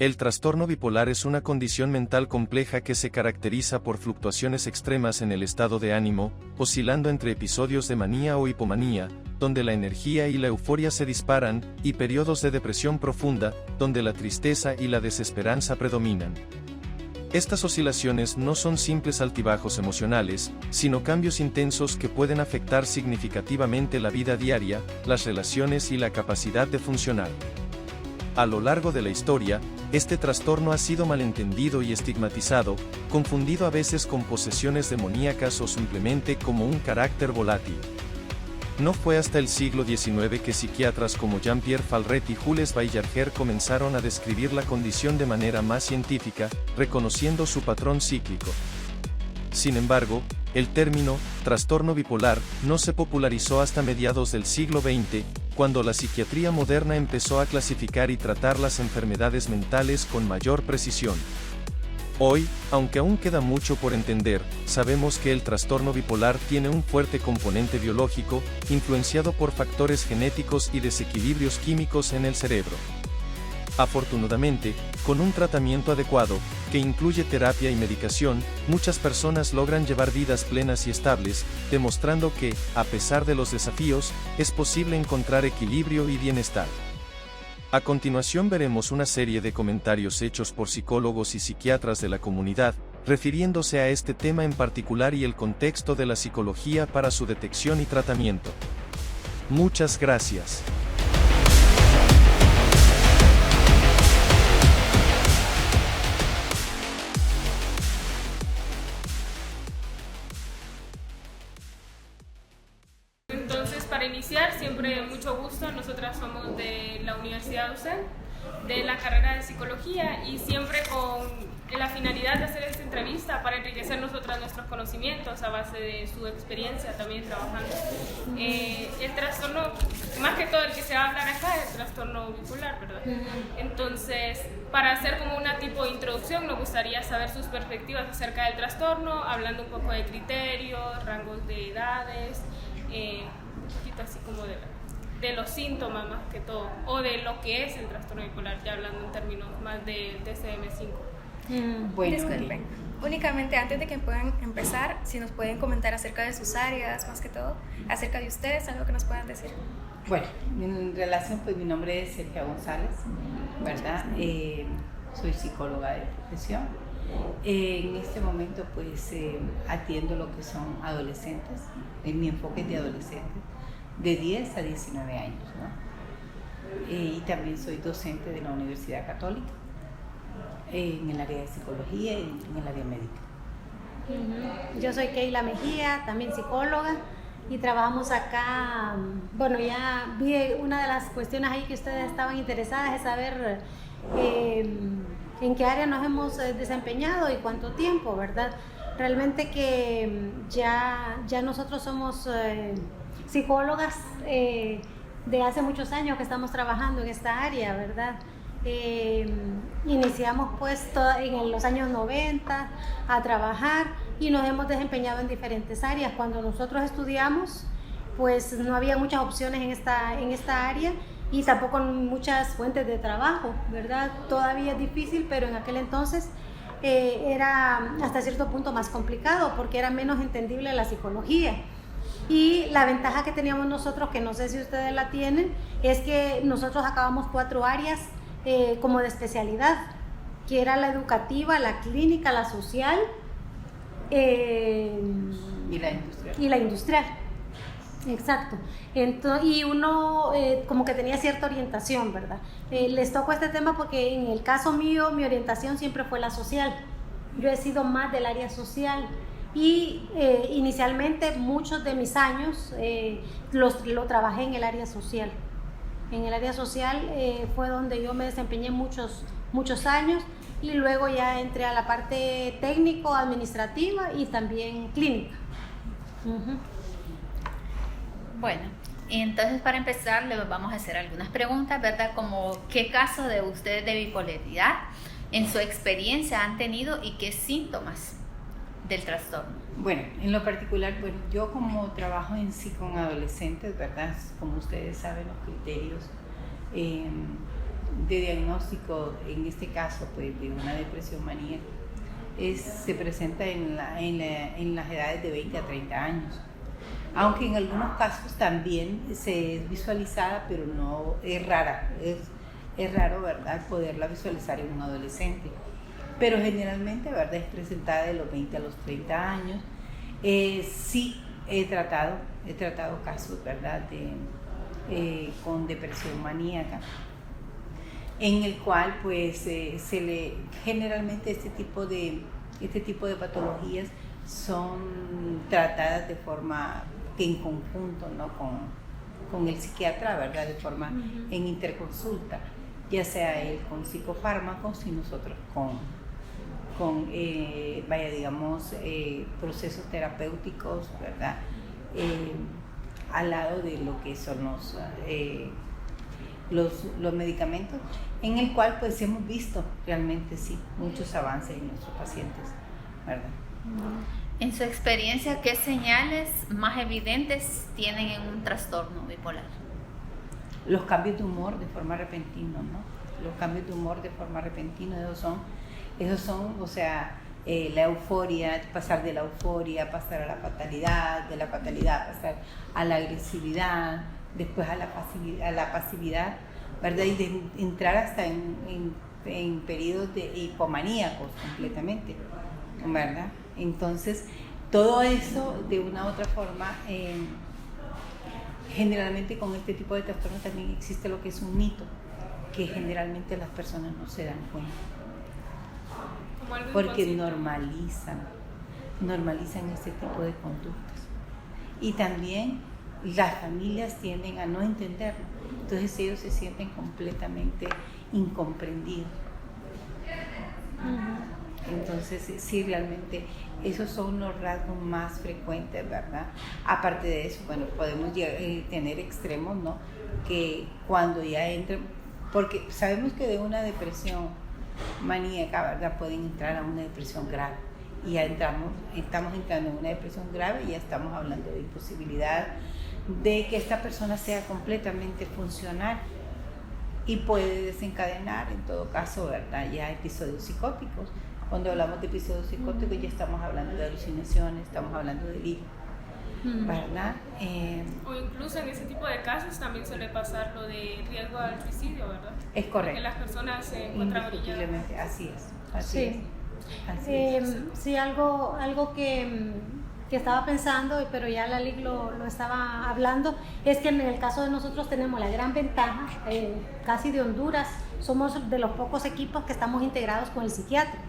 El trastorno bipolar es una condición mental compleja que se caracteriza por fluctuaciones extremas en el estado de ánimo, oscilando entre episodios de manía o hipomanía, donde la energía y la euforia se disparan, y periodos de depresión profunda, donde la tristeza y la desesperanza predominan. Estas oscilaciones no son simples altibajos emocionales, sino cambios intensos que pueden afectar significativamente la vida diaria, las relaciones y la capacidad de funcionar. A lo largo de la historia, este trastorno ha sido malentendido y estigmatizado, confundido a veces con posesiones demoníacas o simplemente como un carácter volátil. No fue hasta el siglo XIX que psiquiatras como Jean-Pierre Falret y Jules Baillarger comenzaron a describir la condición de manera más científica, reconociendo su patrón cíclico. Sin embargo, el término trastorno bipolar no se popularizó hasta mediados del siglo XX, cuando la psiquiatría moderna empezó a clasificar y tratar las enfermedades mentales con mayor precisión. Hoy, aunque aún queda mucho por entender, sabemos que el trastorno bipolar tiene un fuerte componente biológico, influenciado por factores genéticos y desequilibrios químicos en el cerebro. Afortunadamente, con un tratamiento adecuado, que incluye terapia y medicación, muchas personas logran llevar vidas plenas y estables, demostrando que, a pesar de los desafíos, es posible encontrar equilibrio y bienestar. A continuación veremos una serie de comentarios hechos por psicólogos y psiquiatras de la comunidad, refiriéndose a este tema en particular y el contexto de la psicología para su detección y tratamiento. Muchas gracias. Para iniciar, siempre mucho gusto. Nosotras somos de la Universidad UCEN, de la carrera de Psicología, y siempre con la finalidad de hacer esta entrevista para enriquecer nuestros conocimientos a base de su experiencia también trabajando. El trastorno, más que todo el que se va a hablar acá, es el trastorno bipolar, ¿verdad? Entonces, para hacer como una tipo de introducción, nos gustaría saber sus perspectivas acerca del trastorno, hablando un poco de criterios, rangos de edades, un poquito así como de los síntomas más que todo, o de lo que es el trastorno bipolar, ya hablando en términos más de DSM-5. Bueno, disculpen. Únicamente antes de que puedan empezar, si nos pueden comentar acerca de sus áreas, más que todo, acerca de ustedes, algo que nos puedan decir. Bueno, en relación, pues mi nombre es Sergio González, ¿verdad? Soy psicóloga de profesión. En este momento, pues atiendo lo que son adolescentes, en mi enfoque es de adolescentes, de 10 a 19 años, ¿no? Y también soy docente de la Universidad Católica, en el área de psicología y en el área médica. Yo soy Keila Mejía, también psicóloga, y trabajamos acá. Bueno, ya vi una de las cuestiones ahí que ustedes estaban interesadas, es saber en qué área nos hemos desempeñado y cuánto tiempo, ¿verdad? Realmente que ya nosotros somos psicólogas de hace muchos años que estamos trabajando en esta área, ¿verdad? Iniciamos pues en los años 90 a trabajar y nos hemos desempeñado en diferentes áreas. Cuando nosotros estudiamos, pues no había muchas opciones en esta área y tampoco muchas fuentes de trabajo, ¿verdad? Todavía es difícil, pero en aquel entonces era hasta cierto punto más complicado porque era menos entendible la psicología. Y la ventaja que teníamos nosotros, que no sé si ustedes la tienen, es que nosotros acabamos 4 áreas como de especialidad, que era la educativa, la clínica, la social y la industrial. Exacto. Entonces, y uno como que tenía cierta orientación, ¿verdad? Les tocó este tema porque en el caso mío, mi orientación siempre fue la social. Yo he sido más del área social y inicialmente muchos de mis años lo trabajé en el área social. En el área social fue donde yo me desempeñé muchos años y luego ya entré a la parte técnico-administrativa y también clínica. Uh-huh. Bueno, entonces para empezar les vamos a hacer algunas preguntas, ¿verdad? Como qué casos de ustedes de bipolaridad en su experiencia han tenido y qué síntomas del trastorno. Bueno, en lo particular, bueno, yo como trabajo en sí con adolescentes, ¿verdad? Como ustedes saben, los criterios diagnóstico, en este caso pues de una depresión maníaca, se presenta en las edades de 20 a 30 años. Aunque en algunos casos también se es visualizada, pero no es rara, es raro, ¿verdad?, poderla visualizar en un adolescente. Pero generalmente, ¿verdad?, es presentada de los 20 a los 30 años. Sí he tratado casos, ¿verdad?, con depresión maníaca, en el cual pues generalmente este tipo de patologías son tratadas de forma que en conjunto, ¿no?, con el psiquiatra, ¿verdad?, de forma en interconsulta, ya sea él con psicofármacos y nosotros con procesos terapéuticos, ¿verdad?, al lado de lo que son los medicamentos, en el cual pues hemos visto realmente sí muchos avances en nuestros pacientes, ¿verdad? En su experiencia, ¿qué señales más evidentes tienen en un trastorno bipolar? Los cambios de humor de forma repentina, ¿no? Los cambios de humor de forma repentina, esos son, o sea, la euforia, pasar de la euforia, pasar a la fatalidad, de la fatalidad pasar a la agresividad, después a la pasividad, ¿verdad? Y de entrar hasta en periodos de hipomaníacos completamente, ¿verdad? Entonces, todo eso de una u otra forma, generalmente con este tipo de trastornos también existe lo que es un mito, que generalmente las personas no se dan cuenta. Porque normalizan este tipo de conductas. Y también las familias tienden a no entenderlo. Entonces ellos se sienten completamente incomprendidos. Entonces sí, realmente esos son los rasgos más frecuentes, ¿verdad? Aparte de eso, bueno, podemos tener extremos, ¿no?, que cuando ya entran, porque sabemos que de una depresión maníaca, ¿verdad?, pueden entrar a una depresión grave, y ya estamos entrando en una depresión grave y ya estamos hablando de imposibilidad de que esta persona sea completamente funcional, y puede desencadenar en todo caso, ¿verdad?, ya episodios psicóticos. Cuando hablamos de episodios psicóticos ya estamos hablando de alucinaciones, estamos hablando de delirio, ¿verdad? O incluso en ese tipo de casos también suele pasar lo de riesgo al suicidio, ¿verdad? Es correcto. Porque las personas se encuentran orilladas. Así es. Sí, algo que estaba pensando, pero ya la LIC lo estaba hablando, es que en el caso de nosotros tenemos la gran ventaja, casi de Honduras, somos de los pocos equipos que estamos integrados con el psiquiatra.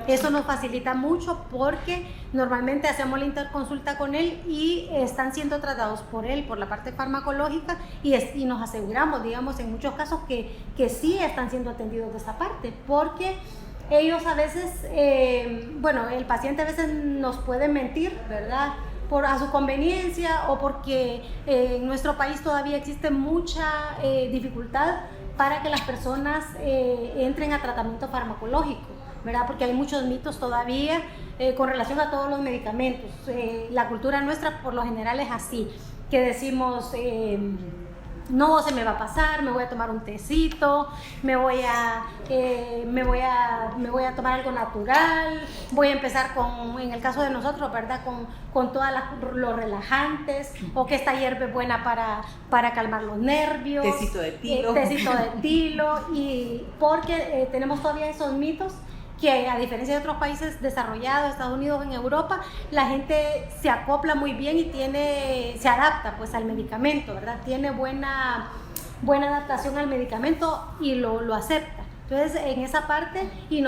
Eso nos facilita mucho porque normalmente hacemos la interconsulta con él y están siendo tratados por él, por la parte farmacológica, y nos aseguramos, digamos, en muchos casos que sí están siendo atendidos de esa parte, porque ellos a veces, el paciente a veces nos puede mentir, ¿verdad?, a su conveniencia, o porque en nuestro país todavía existe mucha dificultad para que las personas entren a tratamiento farmacológico, ¿verdad?, porque hay muchos mitos todavía con relación a todos los medicamentos. La cultura nuestra por lo general es así, que decimos, no se me va a pasar, me voy a tomar un tecito, me voy a tomar algo natural, voy a empezar en el caso de nosotros, ¿verdad?, con todos los relajantes, o que esta hierba es buena para calmar los nervios. Tecito de tilo, y porque tenemos todavía esos mitos que, a diferencia de otros países desarrollados, Estados Unidos, en Europa, la gente se acopla muy bien y se adapta pues al medicamento, ¿verdad? Tiene buena adaptación al medicamento y lo acepta. Entonces, en esa parte, y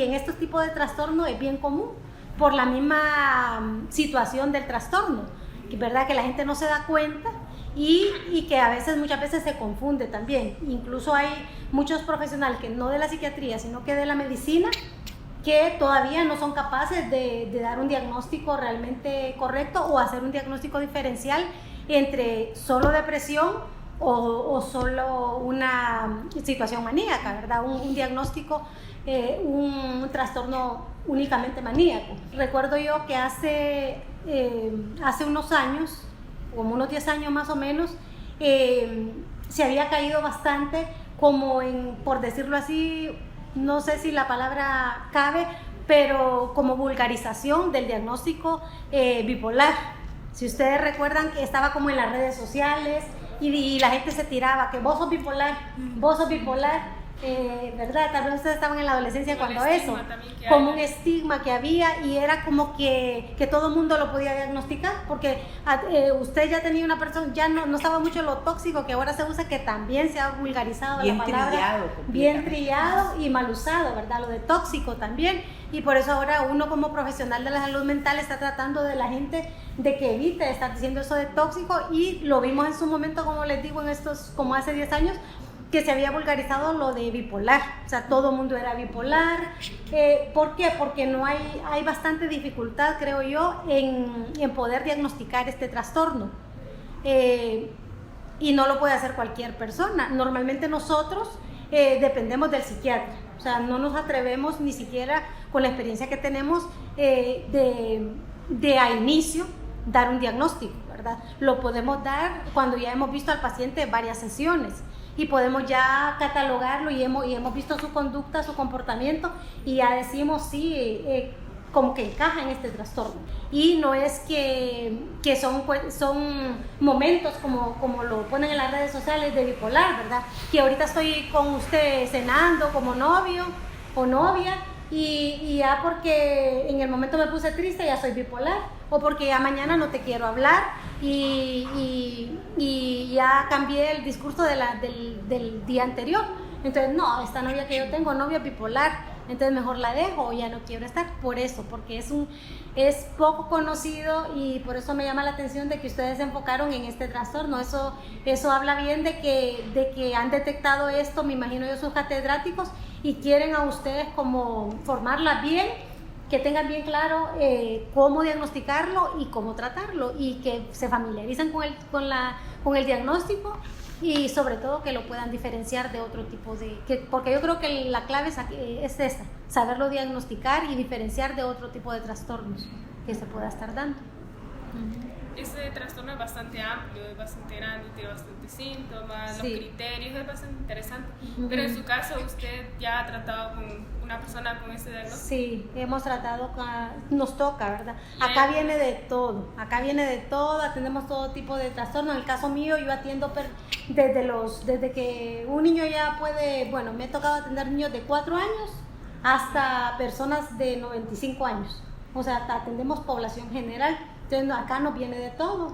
en estos tipos de trastornos es bien común, por la misma situación del trastorno, ¿verdad?, que la gente no se da cuenta y que muchas veces se confunde también. Incluso hay muchos profesionales que no de la psiquiatría, sino que de la medicina, que todavía no son capaces de dar un diagnóstico realmente correcto o hacer un diagnóstico diferencial entre solo depresión o solo una situación maníaca, ¿verdad? Un diagnóstico, un trastorno únicamente maníaco. Recuerdo yo que hace unos años, como unos 10 años más o menos, se había caído bastante por decirlo así, no sé si la palabra cabe, pero como vulgarización del diagnóstico bipolar. Si ustedes recuerdan que estaba como en las redes sociales y la gente se tiraba que vos sos bipolar, ¿verdad? Tal vez ustedes estaban en la adolescencia cuando eso, como un estigma que había, y era como que todo el mundo lo podía diagnosticar, porque usted ya tenía una persona, ya no estaba mucho lo tóxico que ahora se usa, que también se ha vulgarizado bien la palabra, bien trillado y mal usado, ¿verdad? Lo de tóxico también, y por eso ahora uno como profesional de la salud mental está tratando de la gente de que evite estar diciendo eso de tóxico, y lo vimos en su momento, como les digo, como hace 10 años, que se había vulgarizado lo de bipolar, o sea, todo el mundo era bipolar. ¿Por qué? Porque hay bastante dificultad, creo yo, en poder diagnosticar este trastorno. Y no lo puede hacer cualquier persona. Normalmente nosotros dependemos del psiquiatra, o sea, no nos atrevemos ni siquiera con la experiencia que tenemos de a inicio dar un diagnóstico, ¿verdad? Lo podemos dar cuando ya hemos visto al paciente varias sesiones, y podemos ya catalogarlo y hemos visto su conducta, su comportamiento, y ya decimos sí, como que encaja en este trastorno. Y no es que son momentos como lo ponen en las redes sociales de bipolar, ¿verdad? Que ahorita estoy con usted cenando como novio o novia, y ya porque en el momento me puse triste ya soy bipolar, o porque ya mañana no te quiero hablar y ya cambié el discurso del día anterior. Entonces, no, esta novia que yo tengo, novia bipolar, entonces mejor la dejo o ya no quiero estar. Por eso, porque es poco conocido, y por eso me llama la atención de que ustedes se enfocaron en este trastorno. Eso habla bien de que han detectado esto, me imagino yo, sus catedráticos, y quieren a ustedes como formarlas bien, que tengan bien claro cómo diagnosticarlo y cómo tratarlo, y que se familiaricen con el diagnóstico, y sobre todo que lo puedan diferenciar de otro tipo porque yo creo que la clave es esa, saberlo diagnosticar y diferenciar de otro tipo de trastornos que se pueda estar dando. Este trastorno es bastante amplio, es bastante grande, tiene bastantes síntomas, Sí. los criterios, es bastante interesante. Pero en su caso, ¿usted ya ha tratado con una persona con este diagnóstico? Sí, hemos tratado, nos toca, ¿verdad? Acá viene de todo, atendemos todo tipo de trastornos. En el caso mío, yo atiendo desde que un niño ya puede, bueno, me he tocado atender niños de 4 años hasta personas de 95 años. O sea, atendemos población general. Entonces, acá nos viene de todas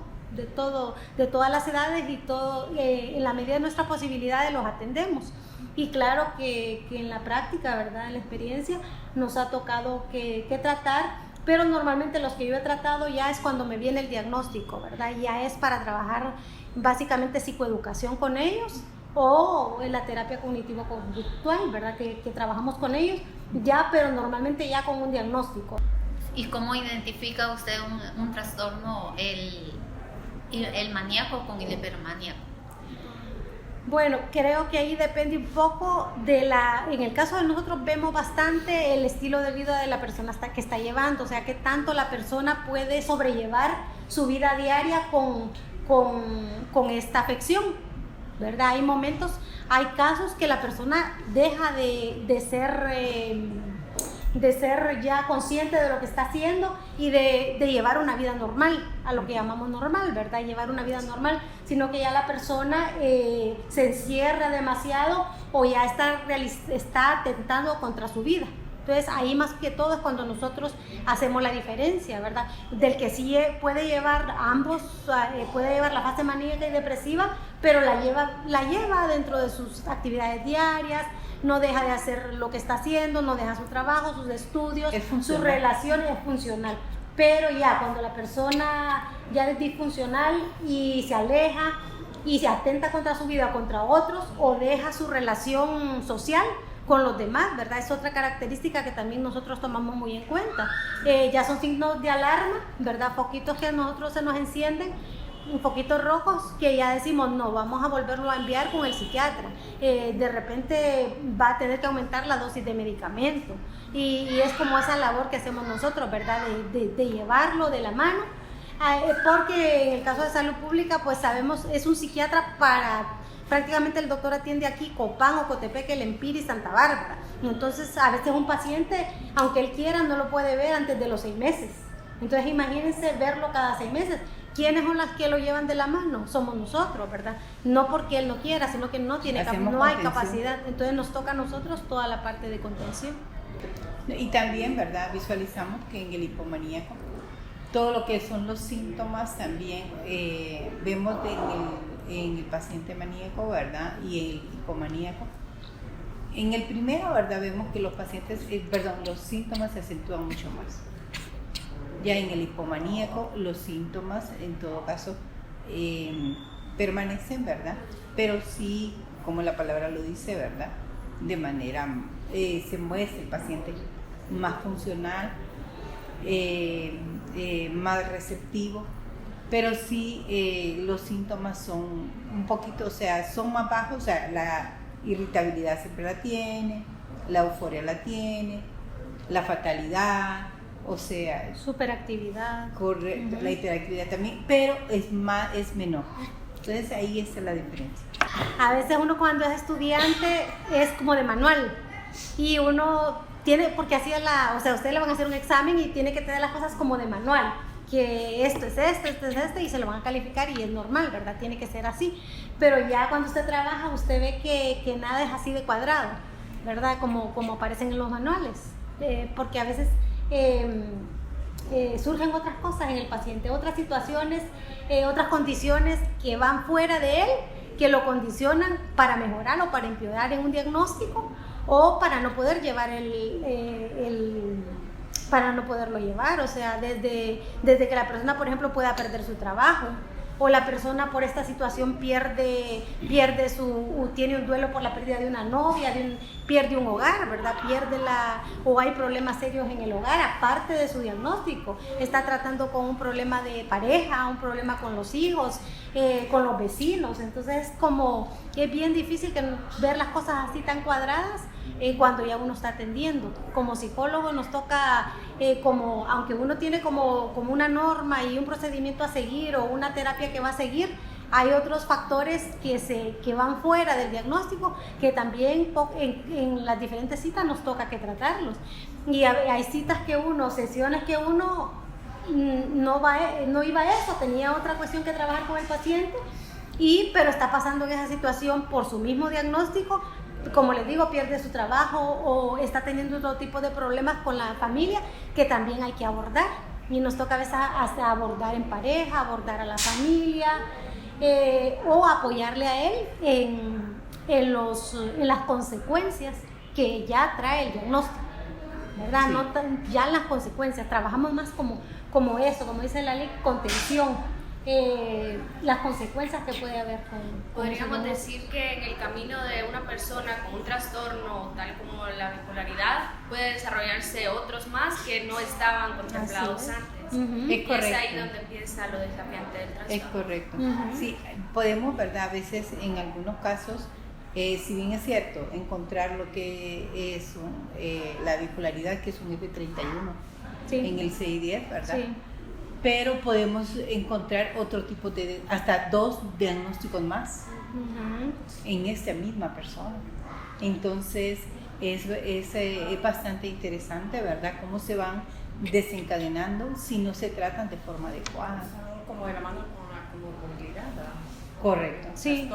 las edades, y todo, en la medida de nuestras posibilidades los atendemos. Y claro que en la práctica, ¿verdad?, en la experiencia, nos ha tocado que tratar, pero normalmente los que yo he tratado ya es cuando me viene el diagnóstico, ¿verdad? Ya es para trabajar básicamente psicoeducación con ellos, o en la terapia cognitivo-conductual, ¿verdad?, que trabajamos con ellos ya, pero normalmente ya con un diagnóstico. ¿Y cómo identifica usted un trastorno, el maníaco con el hipermaníaco? Bueno, creo que ahí depende un poco en el caso de nosotros vemos bastante el estilo de vida de la persona que está llevando, o sea, qué tanto la persona puede sobrellevar su vida diaria con esta afección, ¿verdad? Hay casos que la persona deja de ser ya consciente de lo que está haciendo y de llevar una vida normal, a lo que llamamos normal, ¿verdad? Llevar una vida normal, sino que ya la persona se encierra demasiado, o ya está atentando contra su vida. Entonces, ahí más que todo es cuando nosotros hacemos la diferencia, ¿verdad? Del que sí puede llevar ambos, puede llevar la fase maníaca y depresiva, pero la lleva dentro de sus actividades diarias, no deja de hacer lo que está haciendo, no deja su trabajo, sus estudios, sus relaciones, es funcional. Pero ya cuando la persona ya es disfuncional y se aleja y se atenta contra su vida, contra otros, o deja su relación social con los demás, ¿verdad? Es otra característica que también nosotros tomamos muy en cuenta. Ya son signos de alarma, ¿verdad? Poquitos que a nosotros se nos encienden, un poquito rojos, que ya decimos, no, vamos a volverlo a enviar con el psiquiatra. De repente va a tener que aumentar la dosis de medicamento. Y es como esa labor que hacemos nosotros, ¿verdad? De llevarlo de la mano. Porque en el caso de salud pública, pues sabemos, es un psiquiatra prácticamente el doctor atiende aquí Copán o Cotepeque, El Empire y Santa Bárbara. Entonces a veces un paciente, aunque él quiera, no lo puede ver antes de los 6 meses. Entonces imagínense verlo cada 6 meses. ¿Quiénes son las que lo llevan de la mano? Somos nosotros, ¿verdad? No porque él no quiera, sino que no hay capacidad. Entonces nos toca a nosotros toda la parte de contención. Y también, ¿verdad? Visualizamos que en el hipomaníaco, todo lo que son los síntomas también vemos en el paciente maníaco, ¿verdad? Y el hipomaníaco. En el primero, ¿verdad? Vemos que los síntomas se acentúan mucho más. Ya en el hipomaníaco los síntomas en todo caso permanecen, ¿verdad? Pero sí, como la palabra lo dice, ¿verdad? De manera, se muestra el paciente más funcional, más receptivo, pero sí los síntomas son un poquito, o sea, son más bajos, o sea, la irritabilidad siempre la tiene, la euforia la tiene, la fatalidad, o sea, superactividad, correcto, la hiperactividad también, pero es menor. Entonces ahí está la diferencia. A veces uno cuando es estudiante es como de manual y uno tiene, porque así o sea, ustedes le van a hacer un examen y tiene que tener las cosas como de manual, que esto es este y se lo van a calificar y es normal, ¿verdad? Tiene que ser así. Pero ya cuando usted trabaja, usted ve que nada es así de cuadrado, ¿verdad? Como aparecen en los manuales, porque a veces surgen otras cosas en el paciente, otras situaciones, otras condiciones que van fuera de él, que lo condicionan para mejorar o para empeorar en un diagnóstico o para no poder llevar para no poderlo llevar, o sea, desde que la persona, por ejemplo, pueda perder su trabajo, o la persona por esta situación tiene un duelo por la pérdida de una novia, pierde un hogar, ¿verdad? O hay problemas serios en el hogar, aparte de su diagnóstico. Está tratando con un problema de pareja, un problema con los hijos, con los vecinos. Entonces es bien difícil ver las cosas así tan cuadradas cuando ya uno está atendiendo. Como psicólogo nos toca, aunque uno tiene como una norma y un procedimiento a seguir o una terapia que va a seguir, hay otros factores que van fuera del diagnóstico que también en las diferentes citas nos toca que tratarlos. Y hay citas sesiones que uno no iba a eso, tenía otra cuestión que trabajar con el paciente, pero está pasando en esa situación por su mismo diagnóstico. Como les digo, pierde su trabajo o está teniendo otro tipo de problemas con la familia que también hay que abordar. Y nos toca a veces hasta abordar en pareja, abordar a la familia o apoyarle a él en las consecuencias que ya trae el diagnóstico, ¿verdad? Sí. No ya en las consecuencias, trabajamos más como eso, como dice la ley, contención. Las consecuencias que puede haber podríamos decir que en el camino de una persona con un trastorno tal como la bipolaridad puede desarrollarse otros más que no estaban contemplados antes. Uh-huh. Es correcto. Es ahí donde empieza lo desafiante del trastorno. Es correcto. Uh-huh. Sí, podemos, ¿verdad? A veces en algunos casos, si bien es cierto, encontrar lo que es la bipolaridad, que es un F31 sí. En el CI-10, ¿verdad? Sí. Pero podemos encontrar otro tipo hasta 2 diagnósticos más uh-huh. En esta misma persona. Entonces es bastante interesante, ¿verdad? Cómo se van desencadenando si no se tratan de forma adecuada. Como de la mano con la comorbilidad. Correcto. Sí.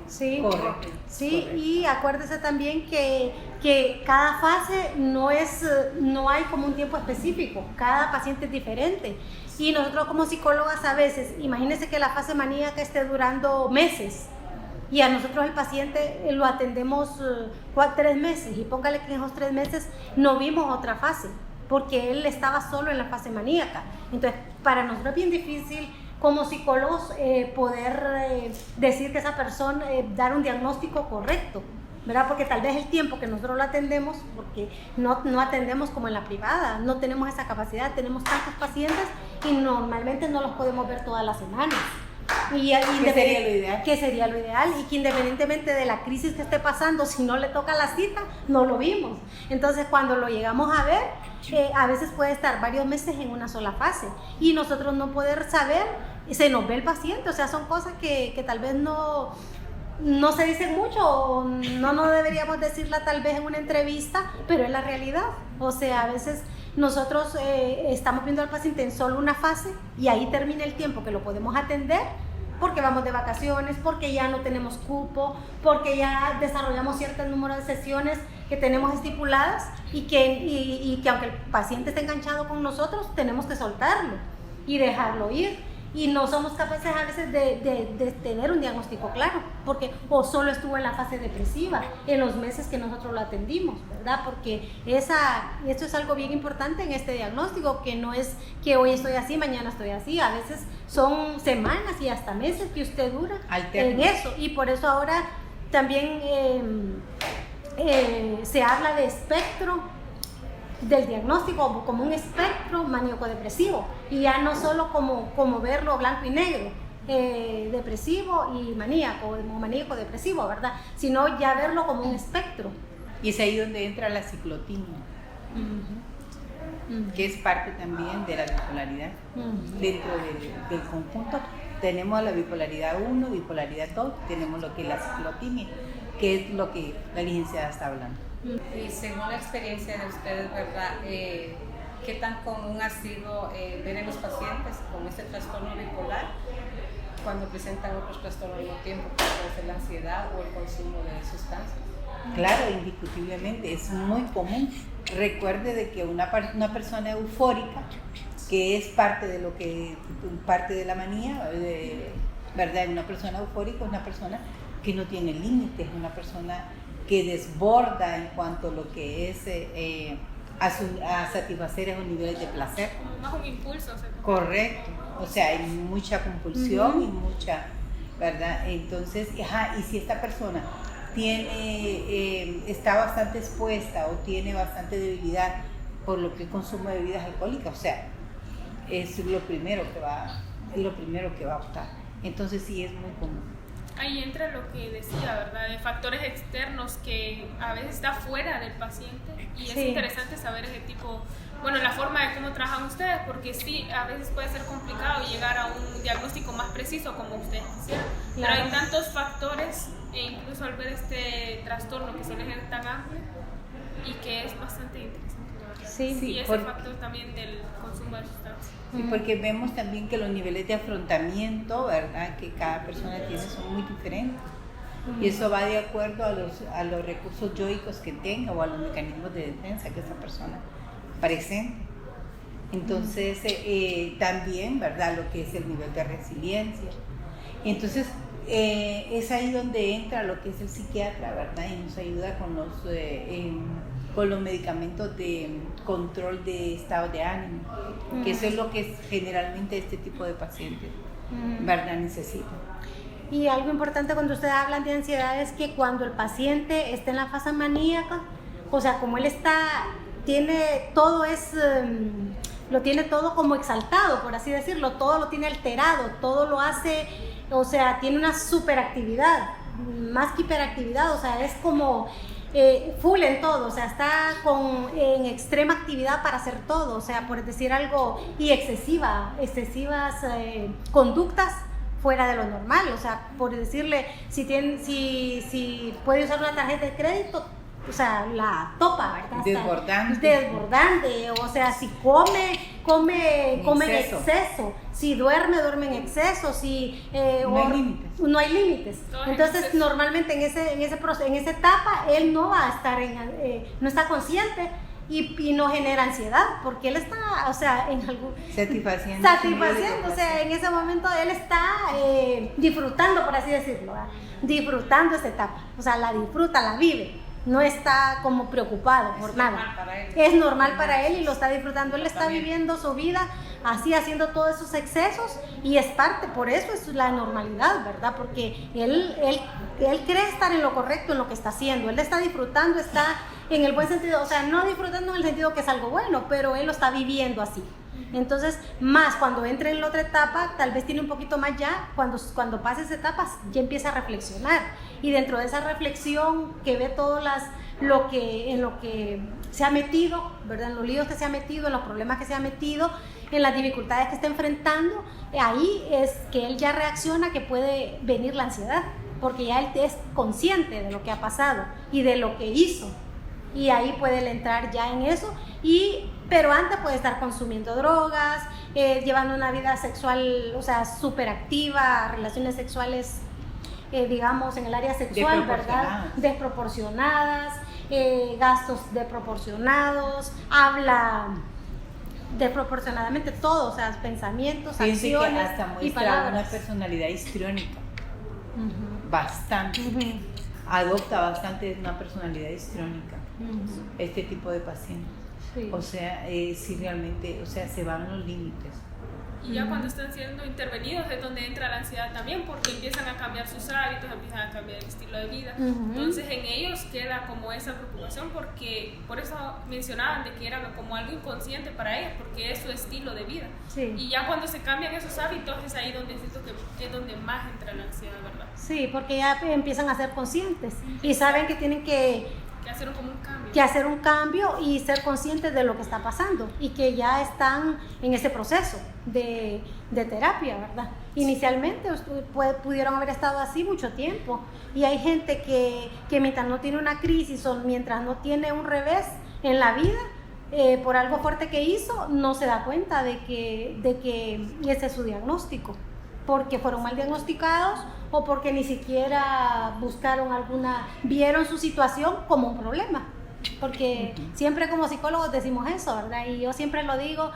Sí, correcto. Sí, correcto. Y acuérdese también que cada fase no hay como un tiempo específico, cada paciente es diferente. Y nosotros como psicólogas a veces, imagínense que la fase maníaca esté durando meses y a nosotros el paciente lo atendemos 3 meses y póngale que en esos 3 meses no vimos otra fase porque él estaba solo en la fase maníaca. Entonces, para nosotros es bien difícil como psicólogos poder decir que esa persona, dar un diagnóstico correcto, ¿verdad? Porque tal vez el tiempo que nosotros lo atendemos, porque no atendemos como en la privada, no tenemos esa capacidad, tenemos tantos pacientes y normalmente no los podemos ver todas las semanas. ¿Qué sería lo ideal? Que sería lo ideal y que independientemente de la crisis que esté pasando, si no le toca la cita, no lo vimos. Entonces cuando lo llegamos a ver, a veces puede estar varios meses en una sola fase y nosotros no poder saber, se nos ve el paciente, o sea, son cosas que tal vez no no se dice mucho, o no deberíamos decirla tal vez en una entrevista, pero es la realidad. O sea, a veces nosotros estamos viendo al paciente en solo una fase y ahí termina el tiempo que lo podemos atender, porque vamos de vacaciones, porque ya no tenemos cupo, porque ya desarrollamos cierto número de sesiones que tenemos estipuladas y que aunque el paciente esté enganchado con nosotros, tenemos que soltarlo y dejarlo ir. Y no somos capaces a veces de tener un diagnóstico claro, porque o solo estuvo en la fase depresiva en los meses que nosotros lo atendimos, ¿verdad? Porque esto es algo bien importante en este diagnóstico, que no es que hoy estoy así, mañana estoy así, a veces son semanas y hasta meses que usted dura en eso, y por eso ahora también se habla de espectro del diagnóstico como un espectro maníaco-depresivo, y ya no solo como verlo blanco y negro, depresivo y maníaco, maníaco-depresivo, ¿verdad? Sino ya verlo como un espectro. Y es ahí donde entra la ciclotimia, que es parte también de la bipolaridad. Dentro del conjunto tenemos la bipolaridad 1, bipolaridad 2, tenemos lo que es la ciclotimia, que es lo que la licenciada está hablando. Y según la experiencia de ustedes, ¿verdad? ¿Qué tan común ha sido ver en los pacientes con este trastorno bipolar cuando presentan otros trastornos al mismo tiempo, como puede ser la ansiedad o el consumo de sustancias? Claro, indiscutiblemente, es muy común. Recuerde de que una persona eufórica, que es parte de la manía, ¿verdad? Una persona eufórica es una persona que no tiene límites, una persona que desborda en cuanto a lo que es a satisfacer esos niveles de placer. Más un impulso. Correcto, o sea, hay mucha compulsión y mucha, ¿verdad? Entonces, y si esta persona está bastante expuesta o tiene bastante debilidad por lo que el consumo de bebidas alcohólicas, o sea, es lo primero que va a optar. Entonces sí es muy común. Ahí entra lo que decía, ¿verdad? De factores externos que a veces está fuera del paciente, y es interesante saber ese tipo, bueno, la forma de cómo trabajan ustedes, porque sí, a veces puede ser complicado llegar a un diagnóstico más preciso como ustedes quisieran, pero hay tantos factores, e incluso al ver este trastorno que suele ser tan amplio y que es bastante interesante. Y ese factor también del consumo de sustancias. Sí, porque vemos también que los niveles de afrontamiento, ¿verdad?, que cada persona tiene son muy diferentes. Y eso va de acuerdo a los recursos yoicos que tenga o a los mecanismos de defensa que esa persona presente. Entonces, también, ¿verdad?, lo que es el nivel de resiliencia. Entonces, es ahí donde entra lo que es el psiquiatra, ¿verdad?, y nos ayuda con los medicamentos de control de estado de ánimo, que eso es lo que generalmente este tipo de pacientes, ¿verdad?, necesitan. Y algo importante cuando ustedes hablan de ansiedad es que cuando el paciente está en la fase maníaca, o sea, como él lo tiene todo como exaltado, por así decirlo, todo lo tiene alterado, todo lo hace, o sea, tiene una superactividad, más que hiperactividad, o sea, es como full en todo, o sea, está en extrema actividad para hacer todo, o sea, por decir algo, y excesivas conductas fuera de lo normal, o sea, por decirle, si puede usar una tarjeta de crédito, o sea, la topa, ¿verdad? Desbordante, o sea, si come en exceso, si duerme en exceso, si no hay límites. Entonces, normalmente en esa etapa él no va a estar no está consciente y no genera ansiedad, porque él está, o sea, en algún satisfaciendo, o sea, en ese momento él está disfrutando, por así decirlo, ¿verdad? Disfrutando esa etapa, o sea, la disfruta, la vive. No está como preocupado por nada. Es normal para él y lo está disfrutando. Él está viviendo su vida así, haciendo todos esos excesos, y es parte, por eso es la normalidad, ¿verdad? Porque él cree estar en lo correcto, en lo que está haciendo. Él está disfrutando, está en el buen sentido, o sea, no disfrutando en el sentido que es algo bueno, pero él lo está viviendo así. Entonces, más cuando entre en la otra etapa, tal vez tiene un poquito más ya, cuando pase esa etapa, ya empieza a reflexionar. Y dentro de esa reflexión, que ve todo en lo que se ha metido, ¿verdad?, en los líos que se ha metido, en los problemas que se ha metido, en las dificultades que está enfrentando, ahí es que él ya reacciona, que puede venir la ansiedad. porque ya él es consciente de lo que ha pasado y de lo que hizo, y ahí puede él entrar ya en eso, pero antes puede estar consumiendo drogas, llevando una vida sexual, o sea, súper activa, relaciones sexuales, digamos, en el área sexual, ¿verdad? Desproporcionadas, gastos desproporcionados, habla desproporcionadamente todo, o sea, pensamientos, fíjense acciones que hasta y muestra palabras. una personalidad histriónica, bastante, adopta bastante una personalidad histriónica, este tipo de pacientes. Sí. O sea, si realmente, o sea, se van los límites. Y ya cuando están siendo intervenidos es donde entra la ansiedad también, porque empiezan a cambiar sus hábitos, empiezan a cambiar el estilo de vida. Entonces en ellos queda como esa preocupación, porque por eso mencionaban de que era como algo inconsciente para ellos, porque es su estilo de vida. Sí. Y ya cuando se cambian esos hábitos es ahí donde siento que es donde más entra la ansiedad, ¿verdad? Sí, porque ya empiezan a ser conscientes y saben que tienen que hacer como un cambio. Que hacer un cambio y ser conscientes de lo que está pasando y que ya están en ese proceso de terapia, ¿verdad? Inicialmente pudieron haber estado así mucho tiempo, y hay gente que mientras no tiene una crisis o mientras no tiene un revés en la vida, por algo fuerte que hizo, no se da cuenta de que ese es su diagnóstico, porque fueron mal diagnosticados o porque ni siquiera vieron su situación como un problema, porque siempre como psicólogos decimos eso, ¿verdad? Y yo siempre lo digo,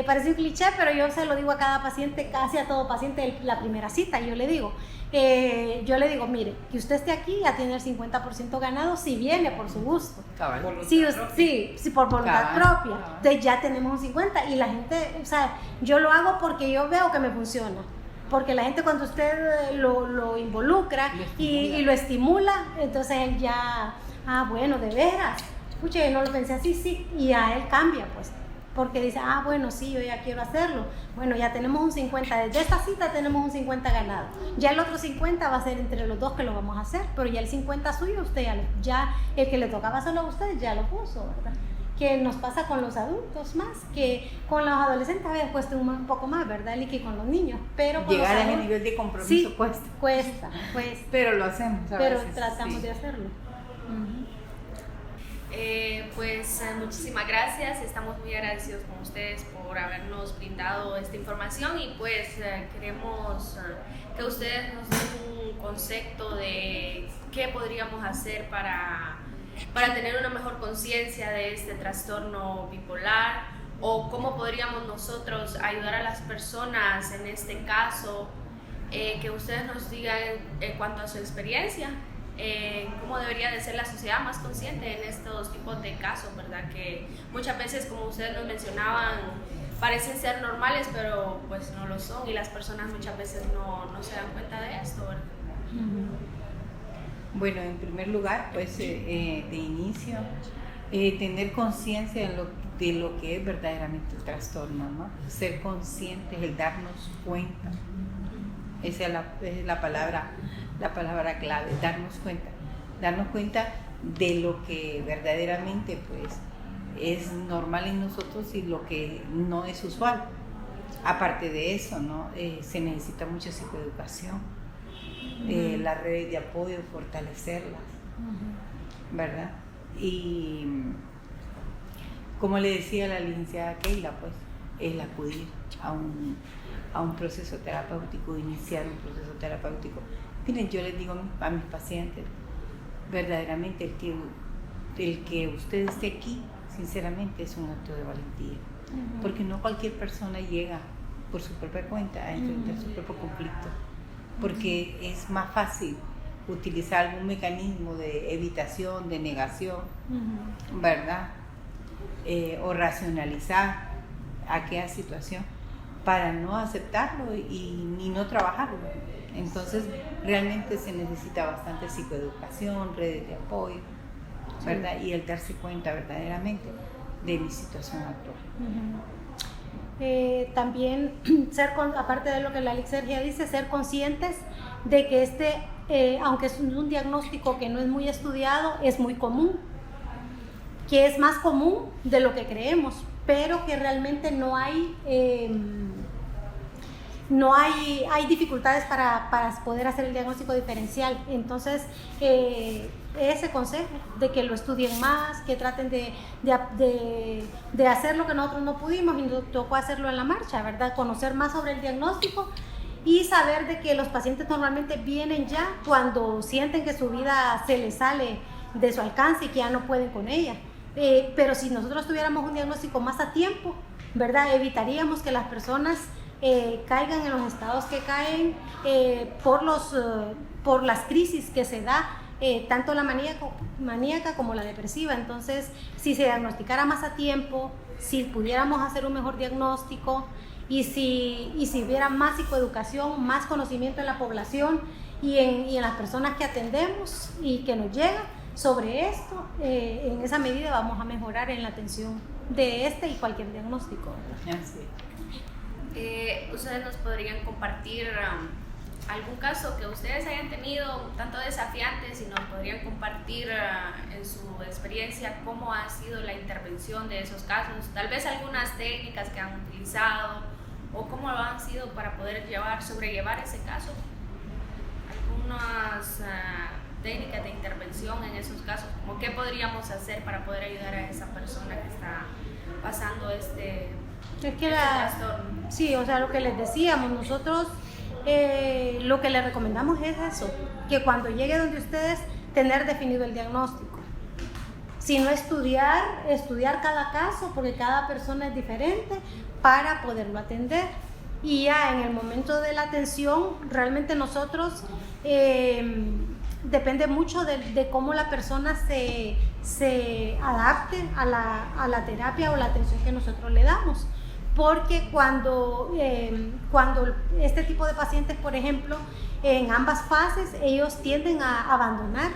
parece un cliché, pero yo se lo digo a cada paciente, casi a todo paciente, la primera cita, yo le digo, mire, que usted esté aquí ya tiene el 50% ganado si viene por su gusto. Sí, por voluntad propia. Entonces ya tenemos un 50%, y la gente, o sea, yo lo hago porque yo veo que me funciona. Porque la gente, cuando usted lo involucra y lo estimula, entonces él ya, bueno, de veras, escucha, yo no lo pensé así, sí, y a él cambia, pues, porque dice, bueno, sí, yo ya quiero hacerlo. Bueno, ya tenemos un 50, desde esta cita tenemos un 50 ganado. Ya el otro 50 va a ser entre los dos que lo vamos a hacer, pero ya el 50 suyo, usted ya el que le tocaba solo a usted ya lo puso, ¿verdad? Que nos pasa con los adultos más, que con los adolescentes a veces cuesta un poco más, ¿verdad, Licky? Con los niños, pero con llegar los a ese nivel de compromiso sí, cuesta, pero lo hacemos a pero veces, tratamos de hacerlo. Muchísimas gracias, estamos muy agradecidos con ustedes por habernos brindado esta información, y pues queremos que ustedes nos den un concepto de qué podríamos hacer para tener una mejor conciencia de este trastorno bipolar, o cómo podríamos nosotros ayudar a las personas en este caso, que ustedes nos digan en cuanto a su experiencia, cómo debería de ser la sociedad más consciente en estos tipos de casos, ¿verdad? Que muchas veces, como ustedes nos mencionaban, parecen ser normales, pero pues no lo son, y las personas muchas veces no se dan cuenta de esto, ¿verdad? Bueno, en primer lugar, pues de inicio, tener conciencia de lo que es verdaderamente el trastorno, ¿no? Ser conscientes, el darnos cuenta. Esa es la palabra clave, darnos cuenta de lo que verdaderamente pues es normal en nosotros y lo que no es usual. Aparte de eso, ¿no? Se necesita mucha psicoeducación, las redes de apoyo, fortalecerlas, ¿verdad? Y como le decía la licenciada Keila, pues el acudir a un proceso terapéutico, iniciar un proceso terapéutico. Miren, yo les digo a mis pacientes, verdaderamente el que usted esté aquí, sinceramente, es un acto de valentía, porque no cualquier persona llega por su propia cuenta a enfrentar su propio conflicto, porque es más fácil utilizar algún mecanismo de evitación, de negación, ¿verdad? O racionalizar aquella situación para no aceptarlo y no trabajarlo. Entonces, realmente se necesita bastante psicoeducación, redes de apoyo, ¿verdad? Y el darse cuenta verdaderamente de mi situación actual. También aparte de lo que la Sergia dice, ser conscientes de que aunque es un diagnóstico que no es muy estudiado, es muy común, que es más común de lo que creemos, pero que realmente no hay no hay dificultades para poder hacer el diagnóstico diferencial. Entonces, ese consejo de que lo estudien más, que traten de hacer lo que nosotros no pudimos y nos tocó hacerlo en la marcha, ¿verdad? Conocer más sobre el diagnóstico y saber de que los pacientes normalmente vienen ya cuando sienten que su vida se les sale de su alcance y que ya no pueden con ella. Pero si nosotros tuviéramos un diagnóstico más a tiempo, ¿verdad? Evitaríamos que las personas caigan en los estados que caen por las crisis que se da, tanto la maníaca como la depresiva. Entonces, si se diagnosticara más a tiempo, si pudiéramos hacer un mejor diagnóstico y si hubiera más psicoeducación, más conocimiento en la población y en las personas que atendemos y que nos llegan sobre esto, en esa medida vamos a mejorar en la atención de este y cualquier diagnóstico, ¿verdad? Sí. Ustedes nos podrían compartir algún caso que ustedes hayan tenido un tanto desafiantes y nos podrían compartir en su experiencia cómo ha sido la intervención de esos casos, tal vez algunas técnicas que han utilizado o cómo lo han sido para poder sobrellevar ese caso, algunas técnicas de intervención en esos casos, como qué podríamos hacer para poder ayudar a esa persona que está pasando este trastorno. Sí, o sea, lo que les decíamos, nosotros lo que les recomendamos es eso, que cuando llegue donde ustedes, tener definido el diagnóstico. Si no estudiar cada caso, porque cada persona es diferente, para poderlo atender. Y ya en el momento de la atención, realmente nosotros, depende mucho de cómo la persona se adapte a la terapia o la atención que nosotros le damos. Porque cuando este tipo de pacientes, por ejemplo, en ambas fases, ellos tienden a abandonar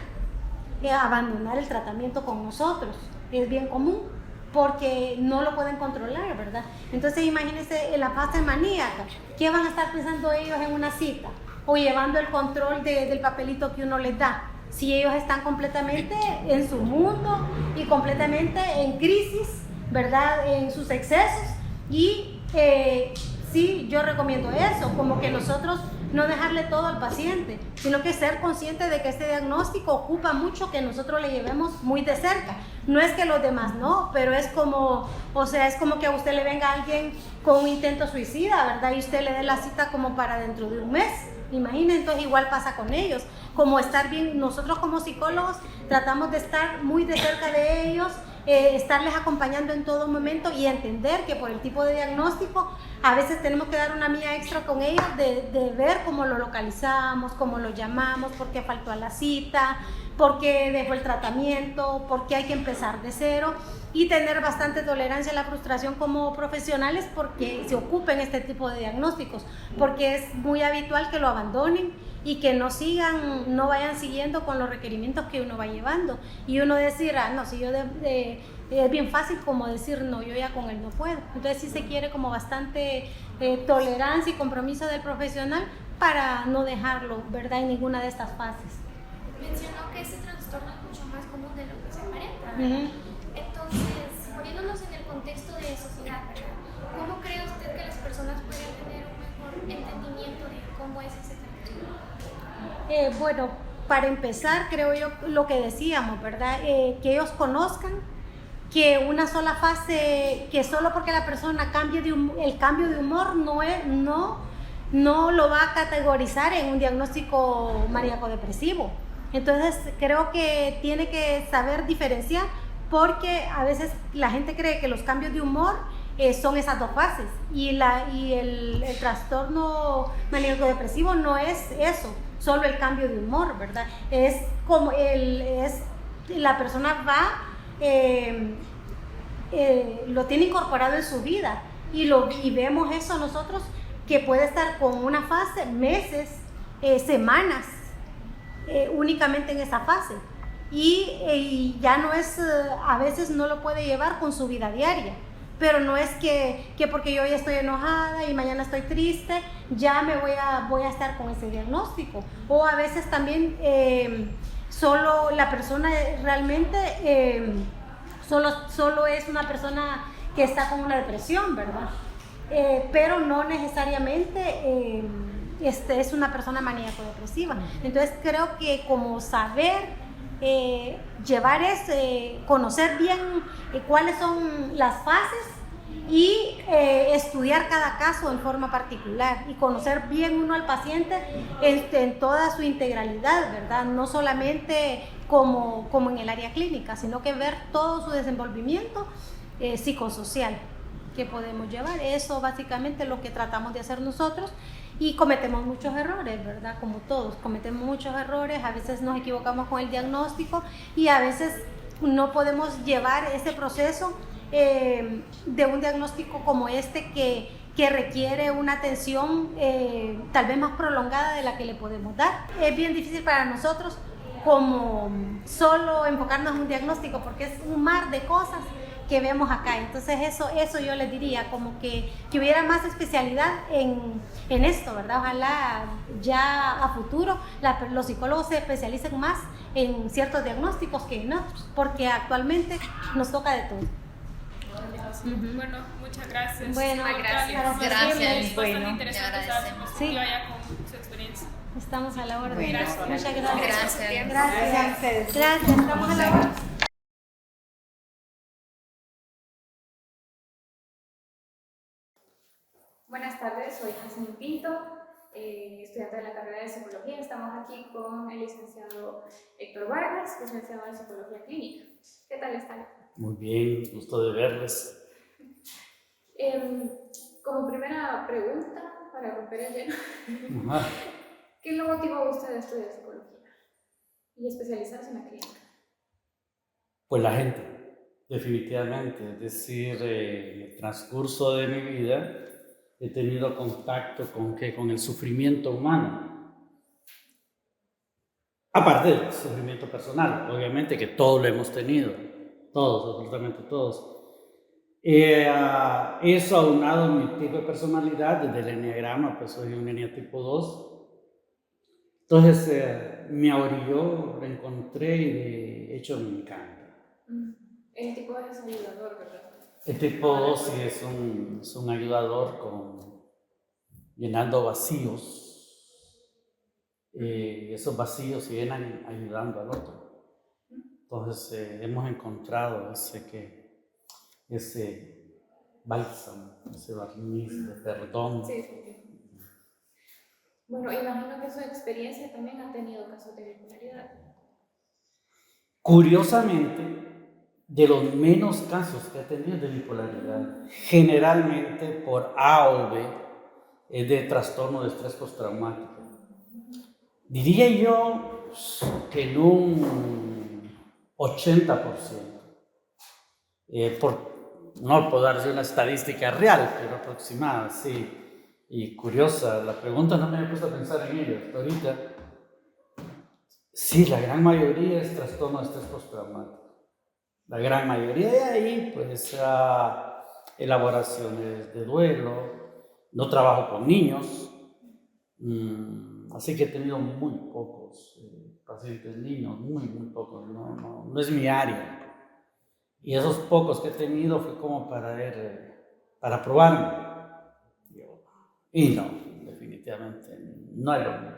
el tratamiento con nosotros. Es bien común, porque no lo pueden controlar, ¿verdad? Entonces imagínense en la fase maníaca, ¿qué van a estar pensando ellos en una cita? O llevando el control del papelito que uno les da, si ellos están completamente en su mundo y completamente en crisis, ¿verdad? En sus excesos. Y sí, yo recomiendo eso, como que nosotros no dejarle todo al paciente, sino que ser consciente de que este diagnóstico ocupa mucho que nosotros le llevemos muy de cerca. No es que los demás no, pero es como, o sea, es como que a usted le venga alguien con un intento suicida, ¿verdad? Y usted le dé la cita como para dentro de un mes. Imaginen, entonces igual pasa con ellos, como estar bien, nosotros como psicólogos tratamos de estar muy de cerca de ellos, estarles acompañando en todo momento y entender que por el tipo de diagnóstico a veces tenemos que dar una milla extra con ellos de ver cómo lo localizamos, cómo lo llamamos, por qué faltó a la cita, por qué dejó el tratamiento, por qué hay que empezar de cero, y tener bastante tolerancia a la frustración como profesionales porque se ocupen este tipo de diagnósticos, porque es muy habitual que lo abandonen y que no vayan siguiendo con los requerimientos que uno va llevando, y uno decir, no, si yo es bien fácil como decir, no, yo ya con él no puedo. Entonces sí se quiere como bastante tolerancia y compromiso del profesional para no dejarlo, ¿verdad?, en ninguna de estas fases. Mencionó que este trastorno es mucho más común de lo que se aparenta, ¿verdad? Entonces, poniéndonos en el contexto de sociedad, ¿verdad?, ¿cómo cree usted que las personas pueden tener un mejor entendimiento de cómo es ese trastorno? Bueno, para empezar, creo yo lo que decíamos, ¿verdad? Que ellos conozcan que una sola fase, que solo porque la persona cambie el cambio de humor no lo va a categorizar en un diagnóstico maníaco-depresivo. Entonces creo que tiene que saber diferenciar, porque a veces la gente cree que los cambios de humor son esas dos fases, y el trastorno maníaco-depresivo no es eso, solo el cambio de humor, ¿verdad? Es como la persona va, lo tiene incorporado en su vida, y vemos eso nosotros, que puede estar con una fase meses, semanas, únicamente en esa fase, y ya no es, a veces no lo puede llevar con su vida diaria. Pero no es que porque yo ya estoy enojada y mañana estoy triste, ya me voy a estar con ese diagnóstico. O a veces también solo la persona realmente solo es una persona que está con una depresión, ¿verdad? pero no necesariamente es una persona maníaco-depresiva. Entonces creo que como saber llevar conocer bien cuáles son las fases y estudiar cada caso en forma particular y conocer bien uno al paciente en toda su integralidad, ¿verdad? No solamente como en el área clínica, sino que ver todo su desenvolvimiento psicosocial que podemos llevar. Eso básicamente es lo que tratamos de hacer nosotros. Y cometemos muchos errores, ¿verdad? Como todos, cometemos muchos errores, a veces nos equivocamos con el diagnóstico y a veces no podemos llevar ese proceso de un diagnóstico como este que requiere una atención tal vez más prolongada de la que le podemos dar. Es bien difícil para nosotros como solo enfocarnos en un diagnóstico porque es un mar de cosas que vemos acá. Entonces eso yo les diría, como que hubiera más especialidad en esto, ¿verdad? Ojalá ya a futuro los psicólogos se especialicen más en ciertos diagnósticos que en otros, porque actualmente nos toca de todo. Bueno, muchas gracias. Bueno, gracias. Bueno, interesante saber cómo vaya con su experiencia. Estamos a la orden. Bueno, muchas gracias. Gracias. Gracias, estamos a la orden. Buenas tardes, soy Jasmine Pinto, estudiante de la carrera de Psicología. Estamos aquí con el licenciado Héctor Vargas, licenciado en Psicología Clínica. ¿Qué tal están? Muy bien, gusto de verles. Como primera pregunta, para romper el hielo, Ajá. ¿qué lo motivó a usted a estudiar Psicología y especializarse en la clínica? Pues la gente, definitivamente. Es decir, en el transcurso de mi vida he tenido contacto con el sufrimiento humano. Aparte del sufrimiento personal, obviamente que todos lo hemos tenido, todos, absolutamente todos. Eso aunado a mi tipo de personalidad, desde el enneagrama, pues soy un tipo 2. Entonces me orilló, lo encontré y de hecho me encanta. El tipo es ayudador, ¿verdad? El tipo 2 sí es un ayudador llenando vacíos. Esos vacíos se llenan ayudando al otro. Entonces hemos encontrado ese bálsamo, ese barniz de perdón. Sí. Bueno, imagino que su experiencia también ha tenido casos de bipolaridad. Curiosamente, de los menos casos que he tenido de bipolaridad, generalmente por A o B, es de trastorno de estrés postraumático. Diría yo que en un 80%. No puedo darles una estadística real, pero aproximada, sí. Y curiosa, la pregunta no me he puesto a pensar en ello hasta ahorita. Sí, la gran mayoría es trastorno de estrés postraumático. La gran mayoría de ahí, pues, elaboraciones de duelo. No trabajo con niños, así que he tenido muy pocos pacientes niños, muy pocos, no es mi área. Y esos pocos que he tenido fue como para probarme. Y no, definitivamente, no es lo mío.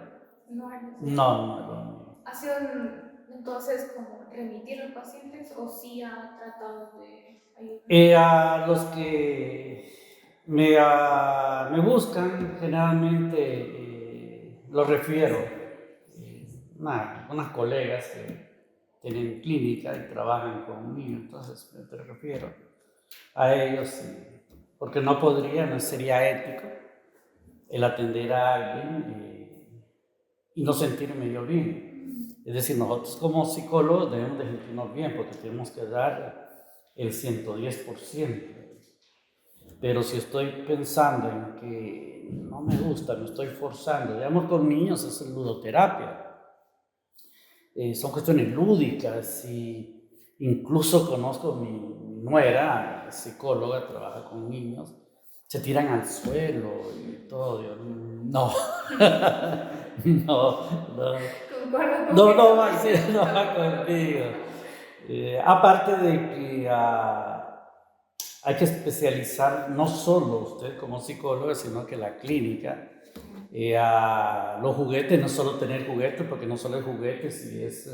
No es lo mío. ¿Ha sido entonces como remitir a los pacientes o sí ha tratado de ayudar? A los que me buscan, generalmente los refiero. Unas colegas que tienen clínica y trabajan conmigo, entonces te refiero a ellos, porque no sería ético el atender a alguien y no sentirme yo bien. Es decir, nosotros como psicólogos debemos de sentirnos bien porque tenemos que dar el 110%. Pero si estoy pensando en que no me gusta, me estoy forzando, digamos con niños es ludoterapia. Son cuestiones lúdicas y incluso conozco mi nuera, psicóloga, trabaja con niños, se tiran al suelo y todo. No va conmigo. Aparte de que hay que especializar no solo usted como psicóloga, sino que la clínica. A los juguetes, no solo tener juguetes, porque no solo hay juguetes y es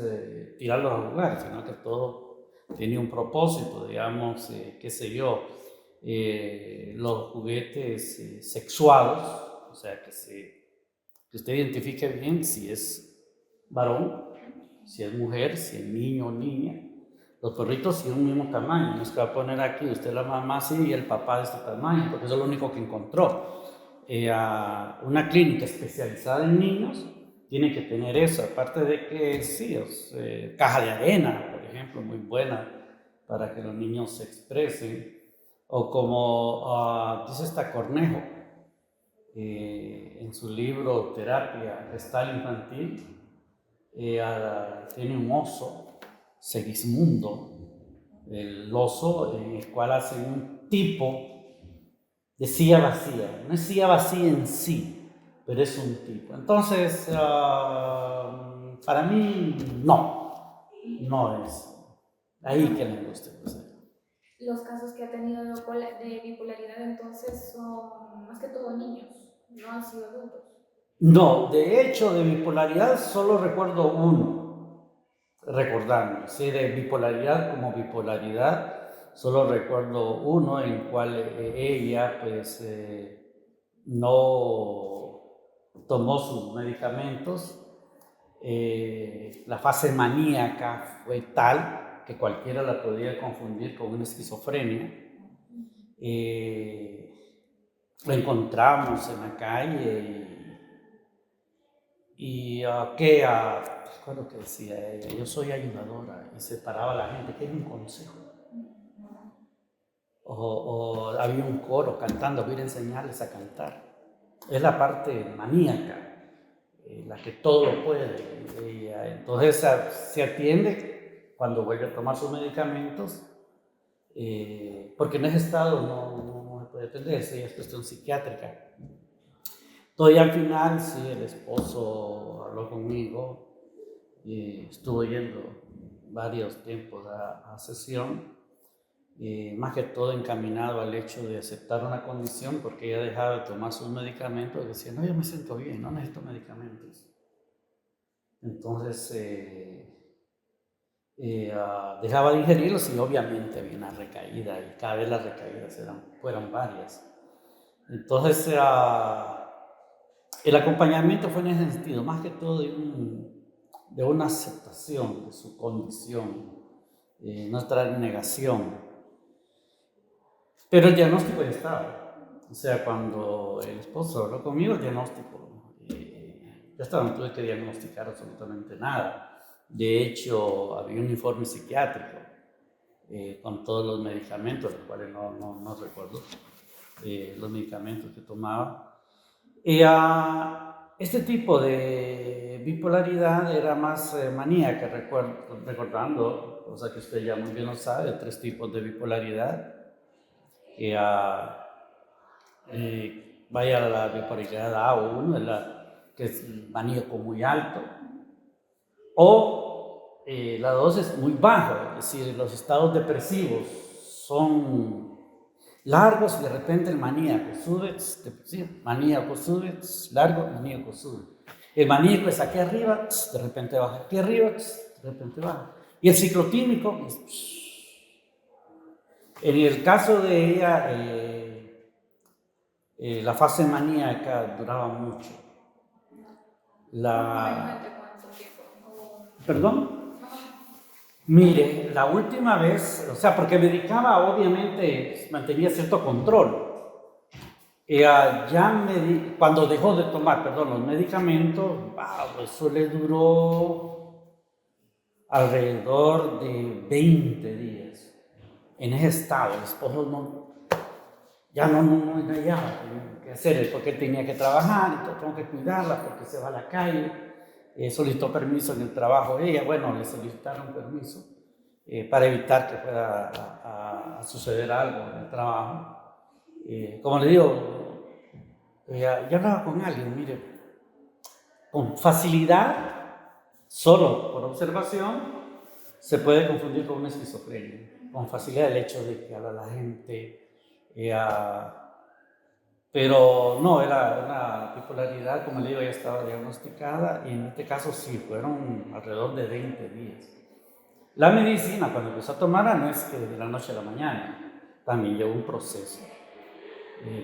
tirarlos a jugar, sino que todo tiene un propósito, digamos, qué sé yo, los juguetes sexuados, o sea, que usted identifique bien si es varón, si es mujer, si es niño o niña. Los perritos sí un mismo tamaño, no es que va a poner aquí usted la mamá así y el papá de este tamaño, porque eso es lo único que encontró. Una clínica especializada en niños tiene que tener eso, aparte de que sí, caja de arena, por ejemplo, muy buena para que los niños se expresen, o como dice esta Cornejo en su libro Terapia Gestal Infantil, tiene un oso, Segismundo, el oso en el cual hacen un tipo de silla vacía. No es silla vacía en sí, pero es un tipo. Entonces, para mí, no es ahí que me gusta. Los casos que ha tenido de bipolaridad entonces son más que todo niños, no han sido adultos. No, de hecho, de bipolaridad solo recuerdo uno, recordando, sí, de bipolaridad como bipolaridad. Solo recuerdo uno en cual ella pues no tomó sus medicamentos. La fase maníaca fue tal que cualquiera la podía confundir con una esquizofrenia. Lo encontramos en la calle y recuerdo que decía ella, yo soy ayudadora, y se paraba la gente, que hay un consejo. O había un coro cantando, voy a enseñarles a cantar. Es la parte maníaca, la que todo lo puede. Entonces se atiende cuando vuelve a tomar sus medicamentos, porque en ese estado no se puede atender, esa es cuestión psiquiátrica. Entonces al final, sí, el esposo habló conmigo, estuvo yendo varios tiempos a sesión, más que todo encaminado al hecho de aceptar una condición, porque ella dejaba de tomar sus medicamentos y decía, no, yo me siento bien, no necesito medicamentos. Entonces dejaba de ingerirlos y obviamente había una recaída, y cada vez las recaídas fueron varias. Entonces el acompañamiento fue en ese sentido, más que todo de una aceptación de su condición, no traer negación. Pero el diagnóstico ya estaba. O sea, cuando el esposo habló conmigo, el diagnóstico ya estaba, no tuve que diagnosticar absolutamente nada. De hecho, había un informe psiquiátrico con todos los medicamentos, los cuales no recuerdo los medicamentos que tomaba. Este tipo de bipolaridad era más maníaca, recordando, cosa que usted ya muy bien lo sabe, 3 tipos de bipolaridad. Vaya la bipolaridad A1, que es maníaco muy alto, o la 2 es muy bajo, es decir, los estados depresivos son largos y de repente el maníaco sube, maníaco sube, largo, maníaco sube. El maníaco es aquí arriba, de repente baja, aquí arriba, de repente baja. Y el ciclotímico es... En el caso de ella, la fase maníaca duraba mucho. ¿Perdón? Mire, la última vez, o sea, porque medicaba, obviamente, mantenía cierto control. Cuando dejó de tomar, los medicamentos, eso le duró alrededor de 20 días. En ese estado, el esposo ya no hallaba qué hacer, porque él tenía que trabajar, entonces tengo que cuidarla porque se va a la calle. Solicitó permiso en el trabajo ella, le solicitaron permiso para evitar que fuera a suceder algo en el trabajo. Como le digo, yo hablaba con alguien, mire, con facilidad, solo por observación, se puede confundir con una esquizofrenia, con facilidad el hecho de que habla la gente, pero no, era una bipolaridad, como le digo, ya estaba diagnosticada y en este caso sí, fueron alrededor de 20 días. La medicina, cuando empezó a tomarla, no es que de la noche a la mañana, también llevó un proceso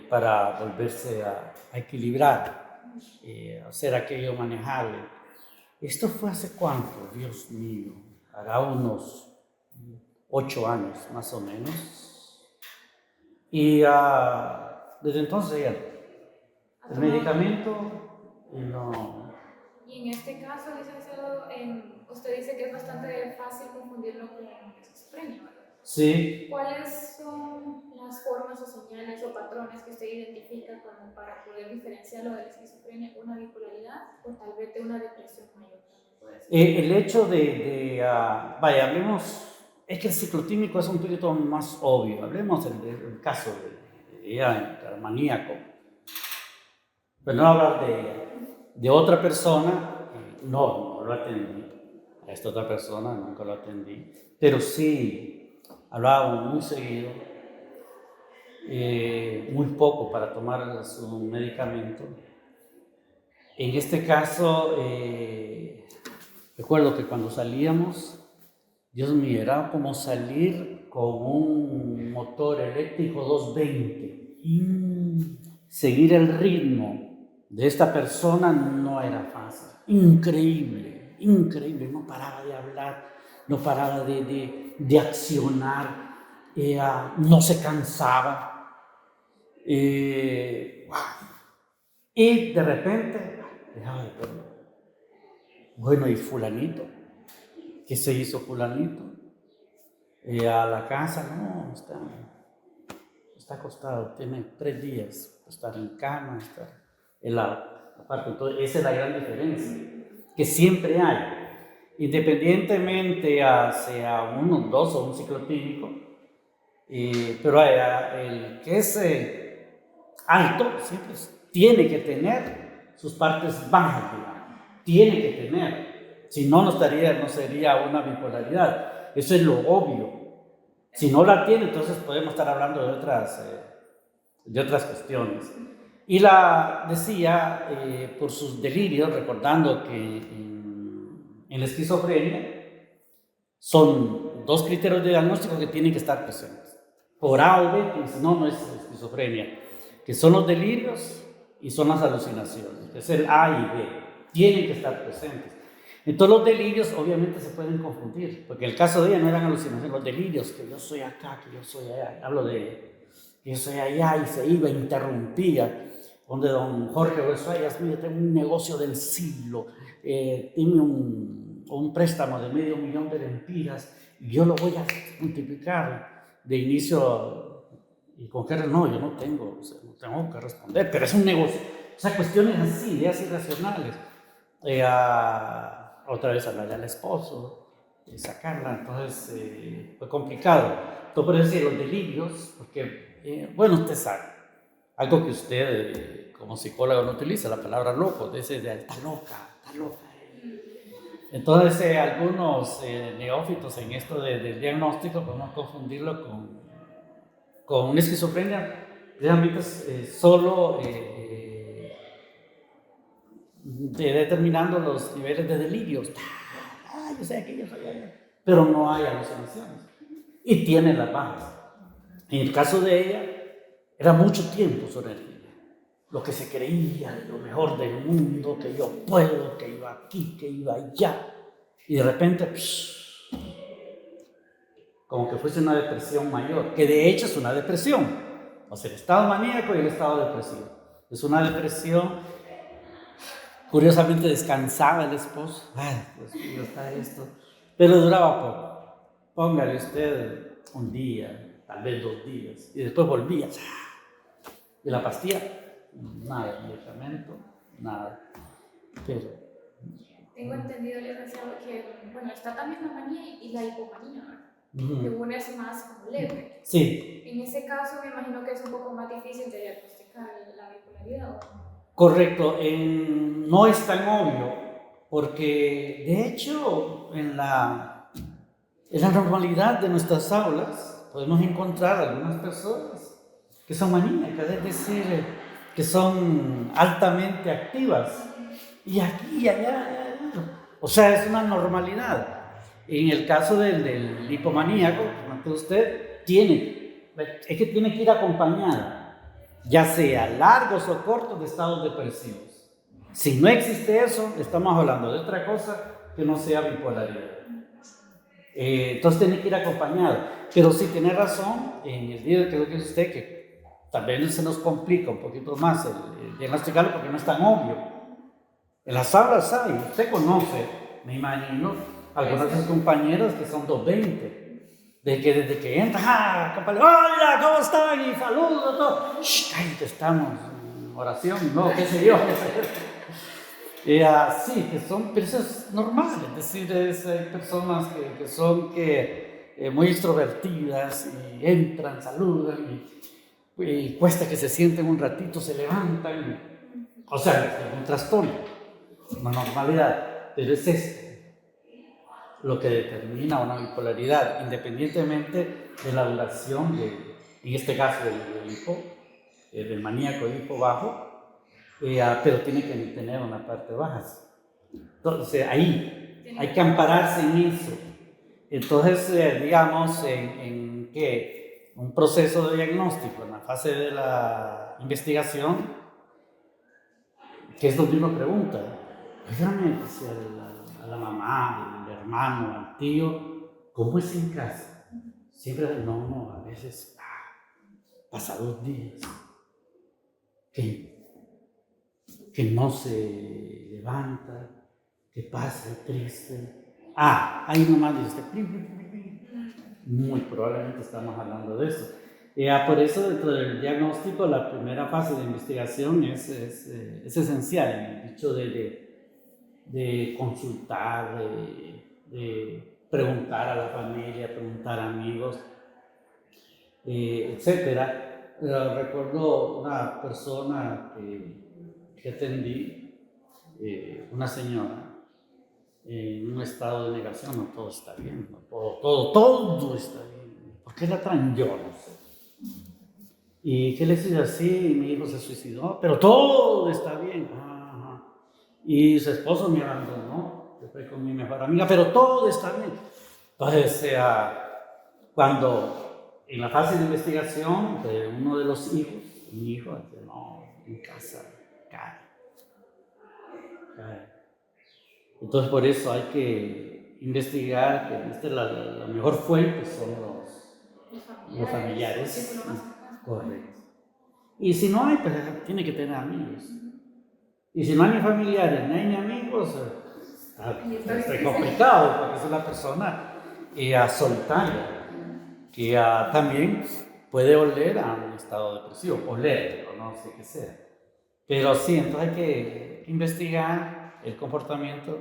para volverse a equilibrar, hacer aquello manejable. ¿Esto fue hace cuánto? Dios mío, hará unos 8 años más o menos. Y desde entonces ya el medicamento no. Y en este caso, licenciado, usted dice que es bastante fácil confundirlo con esquizofrenia, ¿verdad? Sí. ¿Cuáles son las formas o señales o patrones que usted identifica como para poder diferenciarlo de la esquizofrenia, una bipolaridad o tal vez de una depresión mayor? El hecho vaya, hablemos, es que el ciclotímico es un poquito más obvio, hablemos del caso de ella, el maníaco, pero no hablar de otra persona, no lo atendí, a esta otra persona nunca lo atendí, pero sí hablábamos muy seguido, muy poco para tomar su medicamento. En este caso, recuerdo que cuando salíamos, Dios mío, era como salir con un motor eléctrico 220. Seguir el ritmo de esta persona no era fácil. Increíble, increíble. No paraba de hablar, no paraba de accionar, no se cansaba. Y de repente, bueno, ¿y fulanito? ¿Qué se hizo fulanito? A la casa, no, está acostado, tiene 3 días, estar en cama, estar en la parte. Entonces, esa es la gran diferencia, que siempre hay, independientemente sea uno, 2 o un ciclotímico, pero el que es alto siempre tiene que tener sus partes bajas, digamos, tiene que tener. Si no, no sería una bipolaridad. Eso es lo obvio. Si no la tiene, entonces podemos estar hablando de otras cuestiones. Y la decía por sus delirios, recordando que en la esquizofrenia son 2 criterios de diagnóstico que tienen que estar presentes. Por A o B, pues no es esquizofrenia, que son los delirios y son las alucinaciones. Es el A y B, tienen que estar presentes. Entonces los delirios obviamente se pueden confundir, porque en el caso de ella no eran alucinaciones, los delirios, que yo soy acá, que yo soy allá, hablo de que yo soy allá y se iba, interrumpía, donde don Jorge Besuayas, mire, tengo un negocio del siglo, tiene un préstamo de $500,000 de lempiras, y yo lo voy a multiplicar de inicio, y con que no, yo no tengo que responder, pero es un negocio, o sea, cuestiones así, ideas irracionales. Otra vez hablarle al esposo, sacarla, entonces fue complicado. Entonces, por decir, los delirios, porque, bueno, usted sabe, algo que usted como psicólogo no utiliza, la palabra loco, dice, está loca. Entonces, algunos neófitos en esto del diagnóstico podemos confundirlo con una esquizofrenia, realmente solo determinando los niveles de delirios. Yo sé que yo soy allá. Pero no hay alucinaciones. Y tiene las bajas. En el caso de ella, era mucho tiempo su energía. Lo que se creía de lo mejor del mundo, que yo puedo, que iba aquí, que iba allá. Y de repente, como que fuese una depresión mayor, que de hecho es una depresión. O sea, el estado maníaco y el estado depresivo. Es una depresión. Curiosamente descansaba el esposo. Ay, pues está esto. Pero duraba poco. Póngale usted un día, tal vez 2 días. Y después volvía. Y la pastilla, nada, el medicamento, nada. Pero tengo entendido, licenciado, que bueno, está también la manía y la hipomanía, ¿verdad? Que una es más como leve. Sí. En ese caso me imagino que es un poco más difícil de diagnosticar la bipolaridad, ¿o? Correcto, no es tan obvio, porque de hecho en la en la normalidad de nuestras aulas podemos encontrar algunas personas que son maníacas, es decir, que son altamente activas, y aquí y allá. O sea, es una normalidad. En el caso del hipomaníaco, como usted, es que tiene que ir acompañada, ya sea largos o cortos de estados depresivos. Si no existe eso, estamos hablando de otra cosa que no sea bipolaridad. Entonces tiene que ir acompañado. Pero sí tiene razón, en el día creo que es usted que también se nos complica un poquito más el diagnosticarlo porque no es tan obvio. En las aulas hay, usted conoce, me imagino, algunas de sus compañeras que son 220. Desde que entra, compañero, hola, ¿cómo están? Y saludos, todo. Ay, que estamos en oración, no, qué sé yo. Sí, que son, pero eso es normal, es decir, hay personas que son muy extrovertidas y entran, saludan y cuesta que se sienten un ratito, se levantan, o sea, es un trastorno, una normalidad, pero es esto lo que determina una bipolaridad, independientemente de la duración, en este caso del maníaco hipo bajo, pero tiene que tener una parte baja. Entonces, ahí hay que ampararse en eso. Entonces, digamos, en que un proceso de diagnóstico, en la fase de la investigación, que es donde uno pregunta, dígame, si a la mamá, al hermano, al tío, ¿cómo es en casa? Siempre, no, a veces pasa 2 días que no se levanta, que pasa triste. Ahí nomás dice, muy probablemente estamos hablando de eso. Por eso dentro del diagnóstico la primera fase de investigación es esencial, en el hecho de consultar, de preguntar a la familia, preguntar a amigos, etc. Recuerdo una persona que atendí, una señora, en un estado de negación, no todo está bien, no, todo está bien. ¿Por qué la traen? Yo no sé. ¿Y qué le hice así? Mi hijo se suicidó, pero todo está bien. Y su esposo me abandonó, yo fui con mi mejor amiga, pero todo está bien. Entonces, cuando en la fase de investigación de uno de los hijos, mi hijo, no, en casa cae. Entonces, por eso hay que investigar, que la mejor fuente son los familiares. Correcto. Y si no hay, pues tiene que tener amigos. Y si no hay ni familiares ni amigos, está complicado, porque es una persona solitaria, que también puede oler a un estado depresivo, oler, pero no sé qué sea. Pero sí, entonces hay que investigar el comportamiento,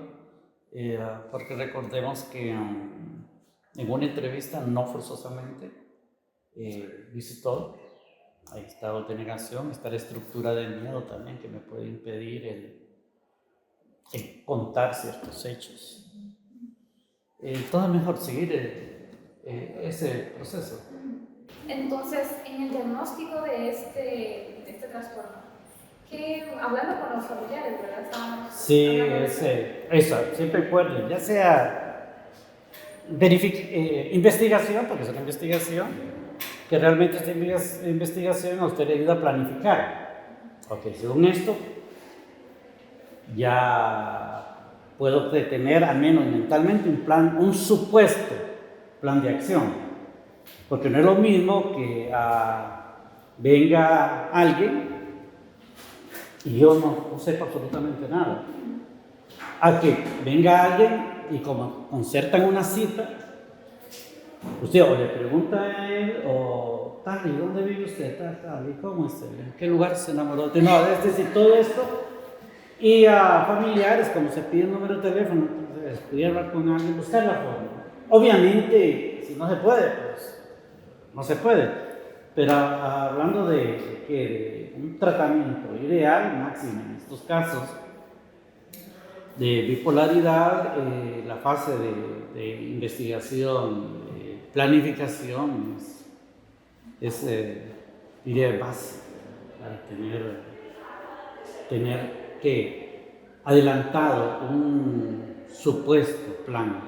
porque recordemos que en una entrevista no forzosamente dice todo. Hay estados de negación, está la estructura del miedo también que me puede impedir el contar ciertos hechos. Entonces es mejor seguir ese proceso. Entonces, en el diagnóstico de este trastorno, hablando con los familiares, ¿verdad? Sí, eso, siempre recuerden, ya sea investigación, porque es una investigación, que realmente esta investigación a usted le ayuda a planificar. Ok, según esto, ya puedo tener al menos mentalmente un supuesto plan de acción. Porque no es lo mismo que venga alguien y yo no sepa absolutamente nada. A que venga alguien y como concertan una cita, usted o le pregunta a él o tal, ¿y dónde vive usted? Tal, ¿y cómo es él? ¿En qué lugar se enamoró? No, es decir, todo esto. Y a familiares, como se pide el número de teléfono, entonces pudiera hablar con alguien, buscar la forma. Obviamente, si no se puede, pues no se puede. Pero hablando de un tratamiento ideal, máximo en estos casos, de bipolaridad, la fase de investigación, planificación, diría, básica para tener que adelantado un supuesto plan,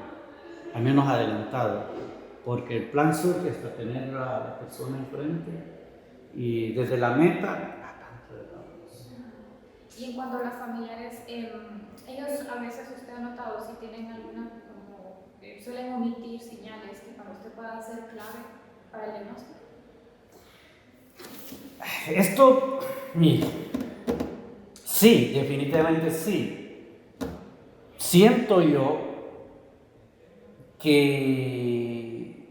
al menos adelantado, porque el plan surge hasta tener a la persona enfrente y desde la meta. Y en cuanto a los familiares, ellos a veces usted ha notado si tienen alguna, como suelen omitir señales que para usted pueda ser clave para el diagnóstico. Esto, mire, sí, definitivamente sí. Siento yo que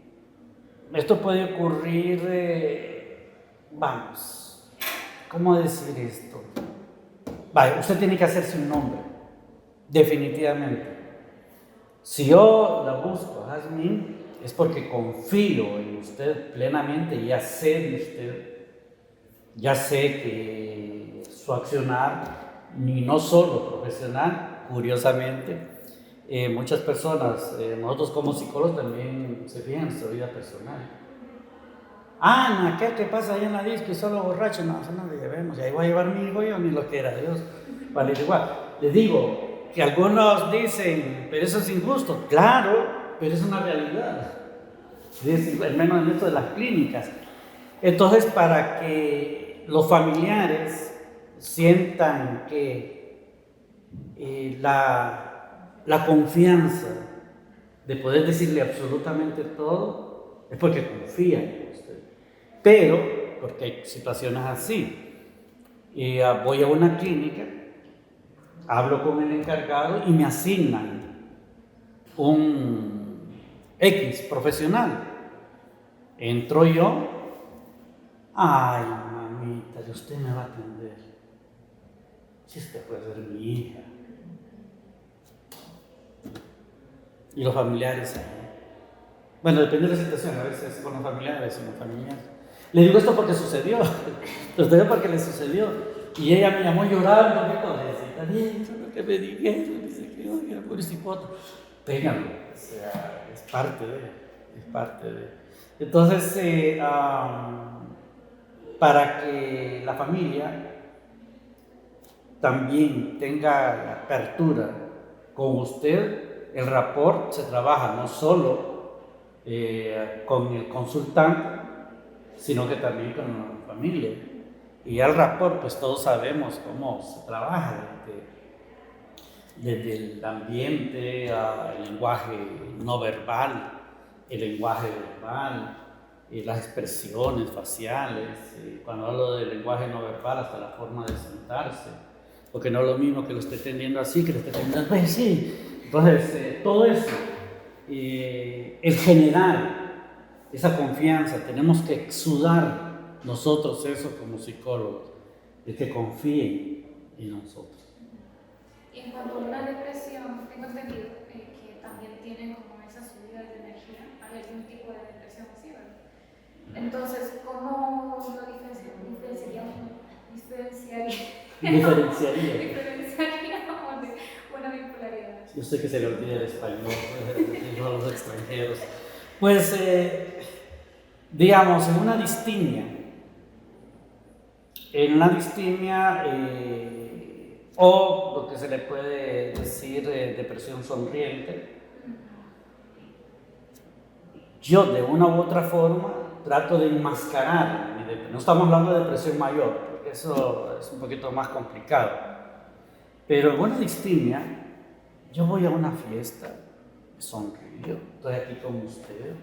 esto puede ocurrir, vamos, ¿cómo decir esto? Vaya, usted tiene que hacerse un nombre, definitivamente. Si yo la busco, Jazmín, es porque confío en usted plenamente, ya sé de usted, ya sé que su accionar, y no solo profesional, curiosamente, muchas personas, nosotros como psicólogos también se fijan en nuestra vida personal. ¿Qué te pasa ahí en la disco y solo borracho? No, eso no le llevemos, y ahí voy a llevar mi hijo yo, ni lo que era Dios. Vale, igual, les digo que algunos dicen, pero eso es injusto, claro, pero es una realidad, al menos en esto de las clínicas. Entonces, para que los familiares sientan que la confianza de poder decirle absolutamente todo, es porque confían en usted. Pero, porque hay situaciones así, voy a una clínica, hablo con el encargado y me asignan un X profesional. Entro yo, ay mamita, y usted me va a atender. Si usted puede ser mi hija. Y los familiares ahí. Bueno, depende de la situación, a veces con los familiares y los familiares. Le digo esto porque sucedió, porque le sucedió. Y ella me llamó llorando, y todo, está bien, eso es lo que me dijeron, dice que oye, por ese hipoto. Ténganlo, o sea, es parte de. Entonces, para que la familia también tenga la apertura con usted, el rapport se trabaja no solo con el consultante, sino que también con la familia. Y el rapport, pues todos sabemos cómo se trabaja, desde el ambiente al lenguaje no verbal, el lenguaje verbal, las expresiones faciales. Cuando hablo del lenguaje no verbal, hasta la forma de sentarse, porque no es lo mismo que lo esté tendiendo así, que lo esté tendiendo así. Entonces, todo eso, el generar esa confianza, tenemos que exudar nosotros eso como psicólogos, de que confíen en nosotros. Y en cuanto a una depresión, tengo entendido que también tienen como esas subidas de energía, hay algún tipo de depresión así, ¿verdad? Entonces, ¿cómo lo diferenciaríamos una bipolaridad? Yo sé que se le olvida el español, no a los extranjeros. Pues, digamos, en una distimia, o lo que se le puede decir depresión sonriente, yo de una u otra forma trato de enmascarar mi depresión. No estamos hablando de depresión mayor, porque eso es un poquito más complicado. Pero en una distimia, yo voy a una fiesta, me sonrío, estoy aquí con usted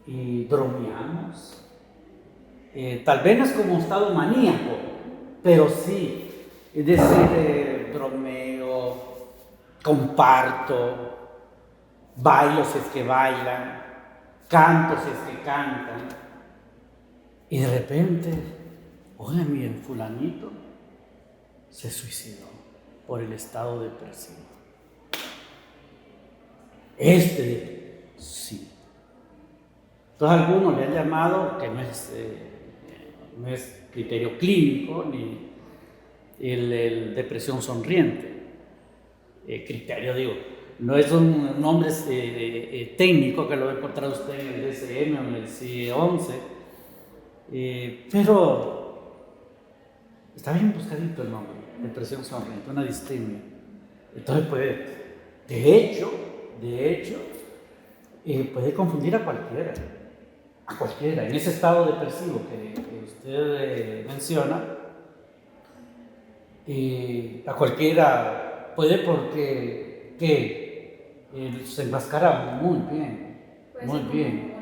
y bromeamos. Tal vez no es como un estado maníaco, pero sí, es decir, bromeo, comparto, bailo si es que bailan, canto si es que cantan, y de repente, oye, miren, fulanito se suicidó por el estado depresivo. Sí. Entonces algunos le han llamado, que no es criterio clínico, ni el depresión sonriente. criterio, digo. No es un nombre técnico que lo va a encontrar usted en el DSM o en el CIE-11, pero está bien buscadito el nombre, depresión sonriente, una distimia. Entonces de hecho, puede confundir a cualquiera, en ese estado depresivo que usted menciona, a cualquiera puede porque se enmascara muy bien, muy bien.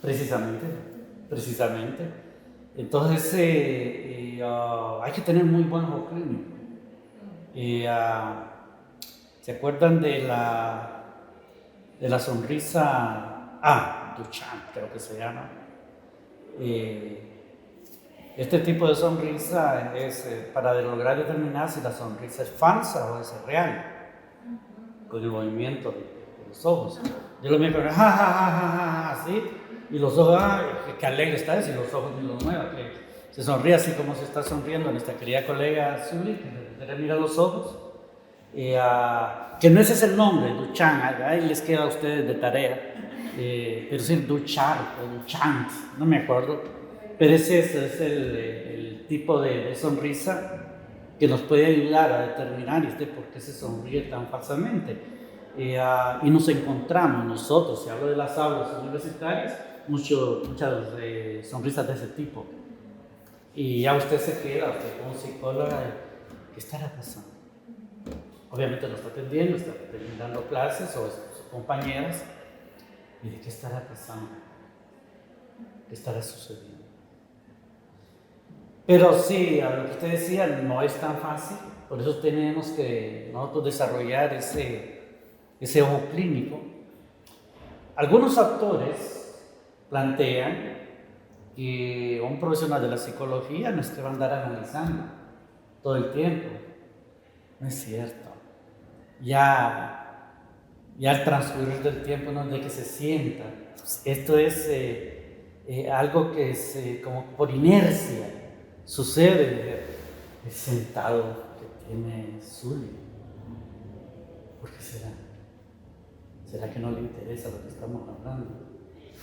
Precisamente. Entonces hay que tener muy buen ojo clínico. ¿Se acuerdan de la sonrisa? Duchamp creo que se llama. Este tipo de sonrisa es para lograr determinar si la sonrisa es falsa o es real, con el movimiento de los ojos. Yo lo miro así, y los ojos, qué alegre está eso, y los ojos ni los mueva, que se sonríe así como se está sonriendo nuestra querida colega Zully, que le mira los ojos. Que no ese es el nombre, Duchamp, ahí les queda a ustedes de tarea, pero sí Duchamp o Duchamp, no me acuerdo. Pero es el tipo de sonrisa que nos puede ayudar a determinar por qué se sonríe tan falsamente. Y nos encontramos nosotros, si hablo de las aulas universitarias, muchas sonrisas de ese tipo. Y ya usted se queda, usted como psicóloga, ¿qué estará pasando? Obviamente no está atendiendo, está terminando clases o sus compañeras. ¿Y de qué estará pasando? ¿Qué estará sucediendo? Pero sí, a lo que usted decía, no es tan fácil, por eso tenemos que nosotros desarrollar ese ojo clínico. Algunos autores plantean que un profesional de la psicología no es que va a andar analizando todo el tiempo. No es cierto. Ya al transcurrir del tiempo no es de que se sienta. Esto es algo que es como por inercia. Sucede el sentado que tiene Zully. ¿Por qué será? ¿Será que no le interesa lo que estamos hablando?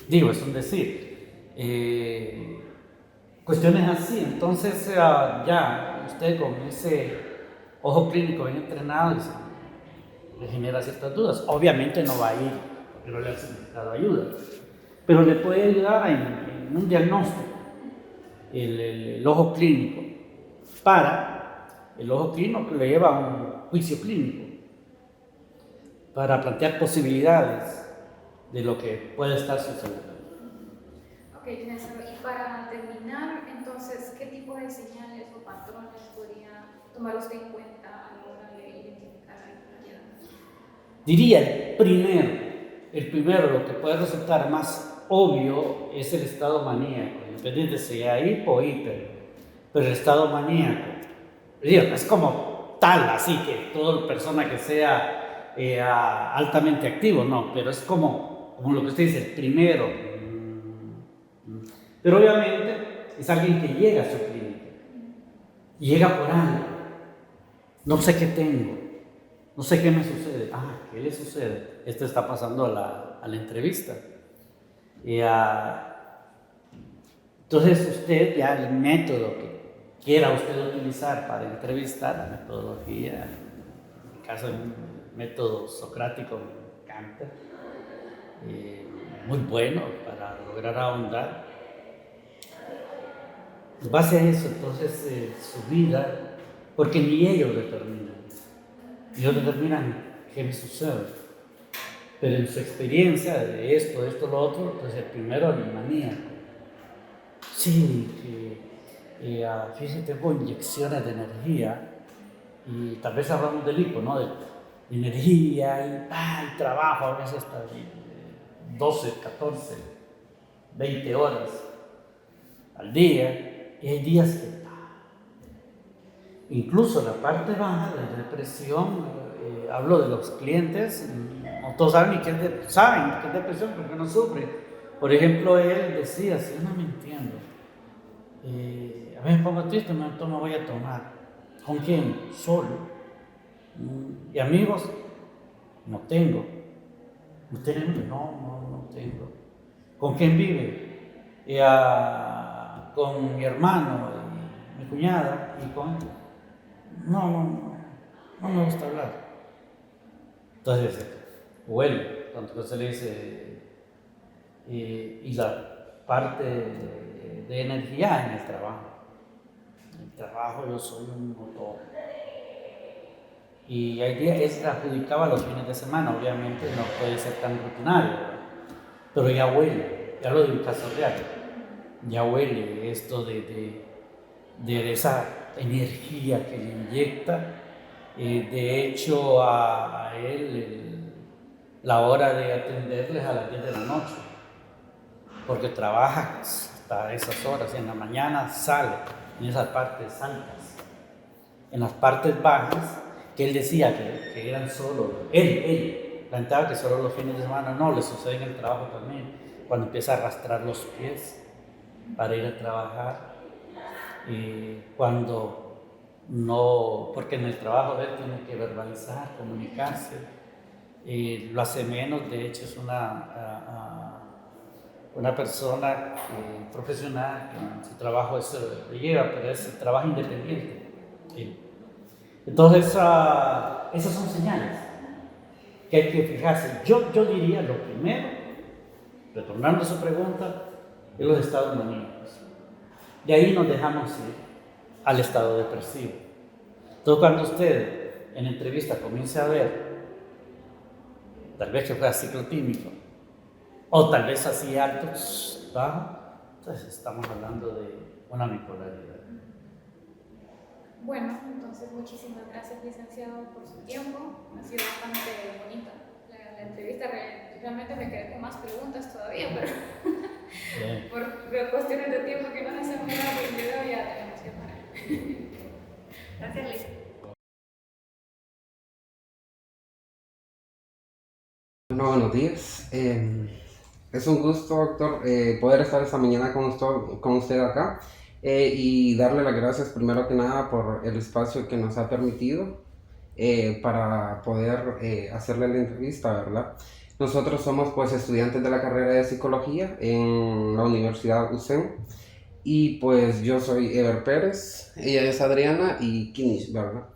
Digo, es un decir. Cuestiones así. Entonces, ya usted con ese ojo clínico bien entrenado le genera ciertas dudas. Obviamente no va a ir porque no le ha solicitado ayuda, pero le puede ayudar en un diagnóstico. El ojo clínico el ojo clínico le lleva a un juicio clínico para plantear posibilidades de lo que puede estar sucediendo. Ok, Néstor, y para terminar, entonces, ¿qué tipo de señales o patrones podría tomar usted en cuenta a la hora de identificar a alguien? Diría el primero, lo que puede resultar más obvio es el estado maníaco. Independiente sea hipo o hiper, pero el estado maníaco es como tal, así que toda persona que sea altamente activo, no, pero es como lo que usted dice, el primero. Pero obviamente es alguien que llega a su clínica, llega por algo, no sé qué tengo, no sé qué me sucede. ¿Qué le sucede? Esto está pasando a la entrevista. Entonces usted ya el método que quiera usted utilizar para entrevistar, la metodología, en el caso de un método socrático, me encanta, muy bueno para lograr ahondar. En base a eso, entonces, su vida, porque ni ellos determinan qué me sucede, pero en su experiencia de esto, lo otro, entonces el primero, el maníaco. Sí, fíjese, tengo inyecciones de energía y tal vez hablamos del hipo, ¿no? De energía y trabajo a veces hasta 12, 14, 20 horas al día, y hay días que incluso la parte baja de depresión, hablo de los clientes, no todos saben que es depresión porque no sufre. Por ejemplo, él decía, si yo no me entiendo, a veces me pongo triste, me voy a tomar. ¿Con quién? Solo. Y amigos, no tengo. ¿Usted no tengo. ¿Con quién vive? Con mi hermano, y mi cuñada, y con... No me gusta hablar. Entonces, huele, cuando se le dice, y la parte de energía en el trabajo. En el trabajo yo soy un motor. Y hay días es adjudicaba los fines de semana, obviamente no puede ser tan rutinario, pero ya huele, ya lo de un caso real, ya huele esto de esa energía que le inyecta. De hecho, a él la hora de atenderles a las 10 de la noche, porque trabaja hasta esas horas, y en la mañana sale en esas partes altas, en las partes bajas, que él decía que eran solo, él planteaba que solo los fines de semana. No, le sucede en el trabajo también, cuando empieza a arrastrar los pies para ir a trabajar, cuando no, porque en el trabajo él tiene que verbalizar, comunicarse, lo hace menos. De hecho es una persona profesional que en su trabajo eso le lleva, pero es trabajo independiente. Entonces, esas son señales que hay que fijarse. Yo diría lo primero, retornando a su pregunta, es los estados maníacos. De ahí nos dejamos ir al estado depresivo. Entonces, cuando usted en entrevista comience a ver, tal vez que fue ciclotímico, o tal vez así alto, bajo, entonces estamos hablando de una bipolaridad. Bueno, entonces muchísimas gracias, licenciado, por su tiempo. Ha sido bastante bonita la entrevista. Realmente me quedé con más preguntas todavía, pero por cuestiones de tiempo que nos hacemos el video ya tenemos que parar. Gracias, Liz. Bueno, buenos días. Es un gusto, doctor, poder estar esta mañana con usted acá. Y darle las gracias primero que nada por el espacio que nos ha permitido para poder hacerle la entrevista, ¿verdad? Nosotros somos pues estudiantes de la carrera de psicología en la Universidad USEM, y pues yo soy Ever Pérez, ella es Adriana y Kinish, ¿verdad?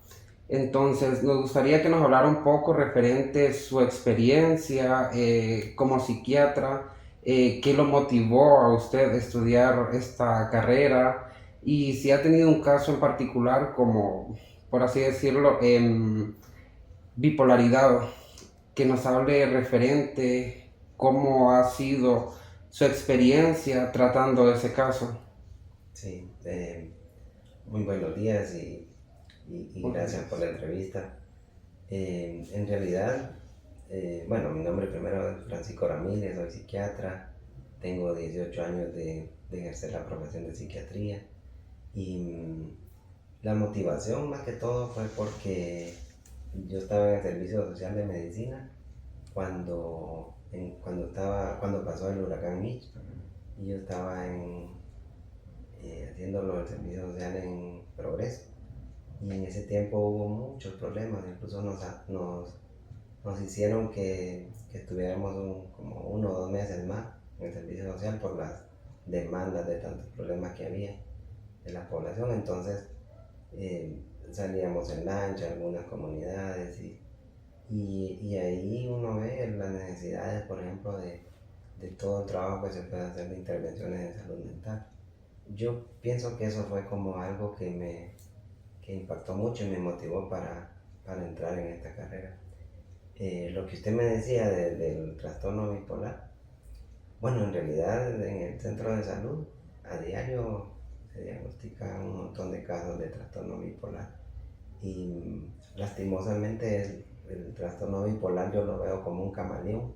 Entonces nos gustaría que nos hablara un poco referente a su experiencia como psiquiatra. ¿Qué lo motivó a usted a estudiar esta carrera? Y si ha tenido un caso en particular, como por así decirlo, bipolaridad, que nos hable referente cómo ha sido su experiencia tratando ese caso. Sí, muy buenos días y gracias por la entrevista. En realidad, bueno, mi nombre primero es Francisco Ramírez, soy psiquiatra, tengo 18 años de ejercer la profesión de psiquiatría, y la motivación más que todo fue porque yo estaba en el servicio social de medicina cuando pasó el huracán Mitch, y yo estaba haciéndolo el servicio social en Progreso, y en ese tiempo hubo muchos problemas, incluso nos hicieron que estuviéramos como 1 o 2 meses más en el servicio social por las demandas de tantos problemas que había de la población. Entonces salíamos en lancha a algunas comunidades y ahí uno ve las necesidades, por ejemplo, de todo el trabajo que se puede hacer de intervenciones en salud mental. Yo pienso que eso fue como algo que impactó mucho y me motivó para entrar en esta carrera. Lo que usted me decía del trastorno bipolar, bueno, en realidad en el centro de salud a diario se diagnostican un montón de casos de trastorno bipolar, y lastimosamente el trastorno bipolar yo lo veo como un camaleón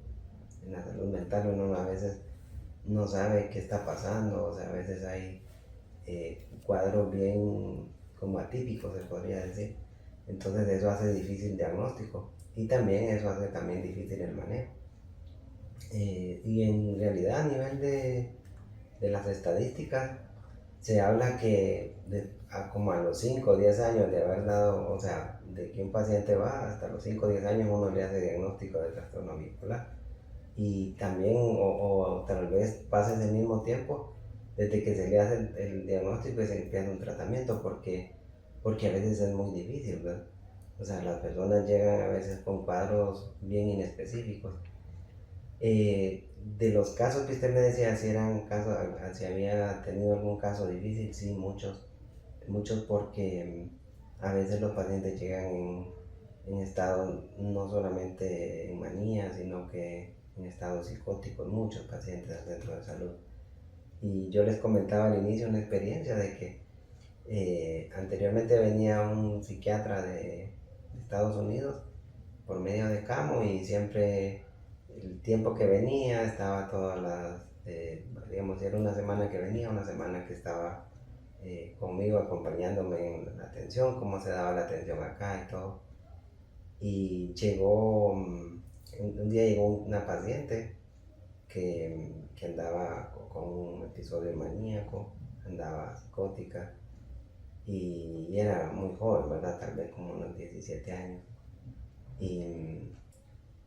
en la salud mental. Uno a veces no sabe qué está pasando, o sea, a veces hay cuadros bien como atípicos, se podría decir. Entonces eso hace difícil el diagnóstico y también eso hace también difícil el manejo. Y en realidad a nivel de las estadísticas se habla que como a los 5 o 10 años de haber dado, o sea, de que un paciente va hasta los 5 o 10 años uno le hace diagnóstico de trastorno bipolar. Y también, o tal vez pase ese mismo tiempo desde que se le hace el diagnóstico y se le empieza un tratamiento, porque a veces es muy difícil, ¿verdad? O sea, las personas llegan a veces con cuadros bien inespecíficos. De los casos que usted me decía, si había tenido algún caso difícil, sí, muchos porque a veces los pacientes llegan en estado no solamente en manía, sino que en estados psicóticos, muchos pacientes al centro de salud. Y yo les comentaba al inicio una experiencia de que anteriormente venía un psiquiatra de Estados Unidos por medio de Camo, y siempre el tiempo que venía estaba todas las, digamos, era una semana que venía, una semana que estaba conmigo acompañándome en la atención, cómo se daba la atención acá y todo. Y un día llegó una paciente que andaba con un episodio maníaco, andaba psicótica, y era muy joven, ¿verdad? Tal vez como unos 17 años. Y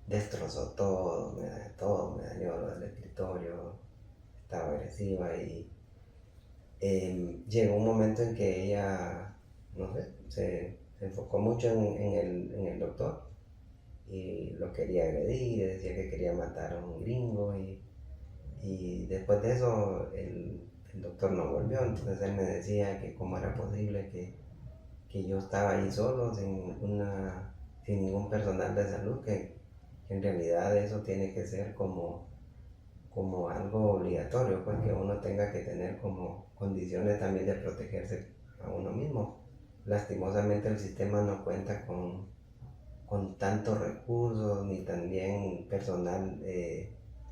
destrozó todo, me dañó lo del escritorio, estaba agresiva, y llegó un momento en que ella, no sé, se enfocó mucho en el doctor y lo quería agredir, decía que quería matar a un gringo, y después de eso el doctor no volvió. Entonces él me decía que cómo era posible que yo estaba ahí solo, sin ningún personal de salud, que en realidad eso tiene que ser como algo obligatorio, pues que uno tenga que tener como condiciones también de protegerse a uno mismo. Lastimosamente el sistema no cuenta con tantos recursos ni también personal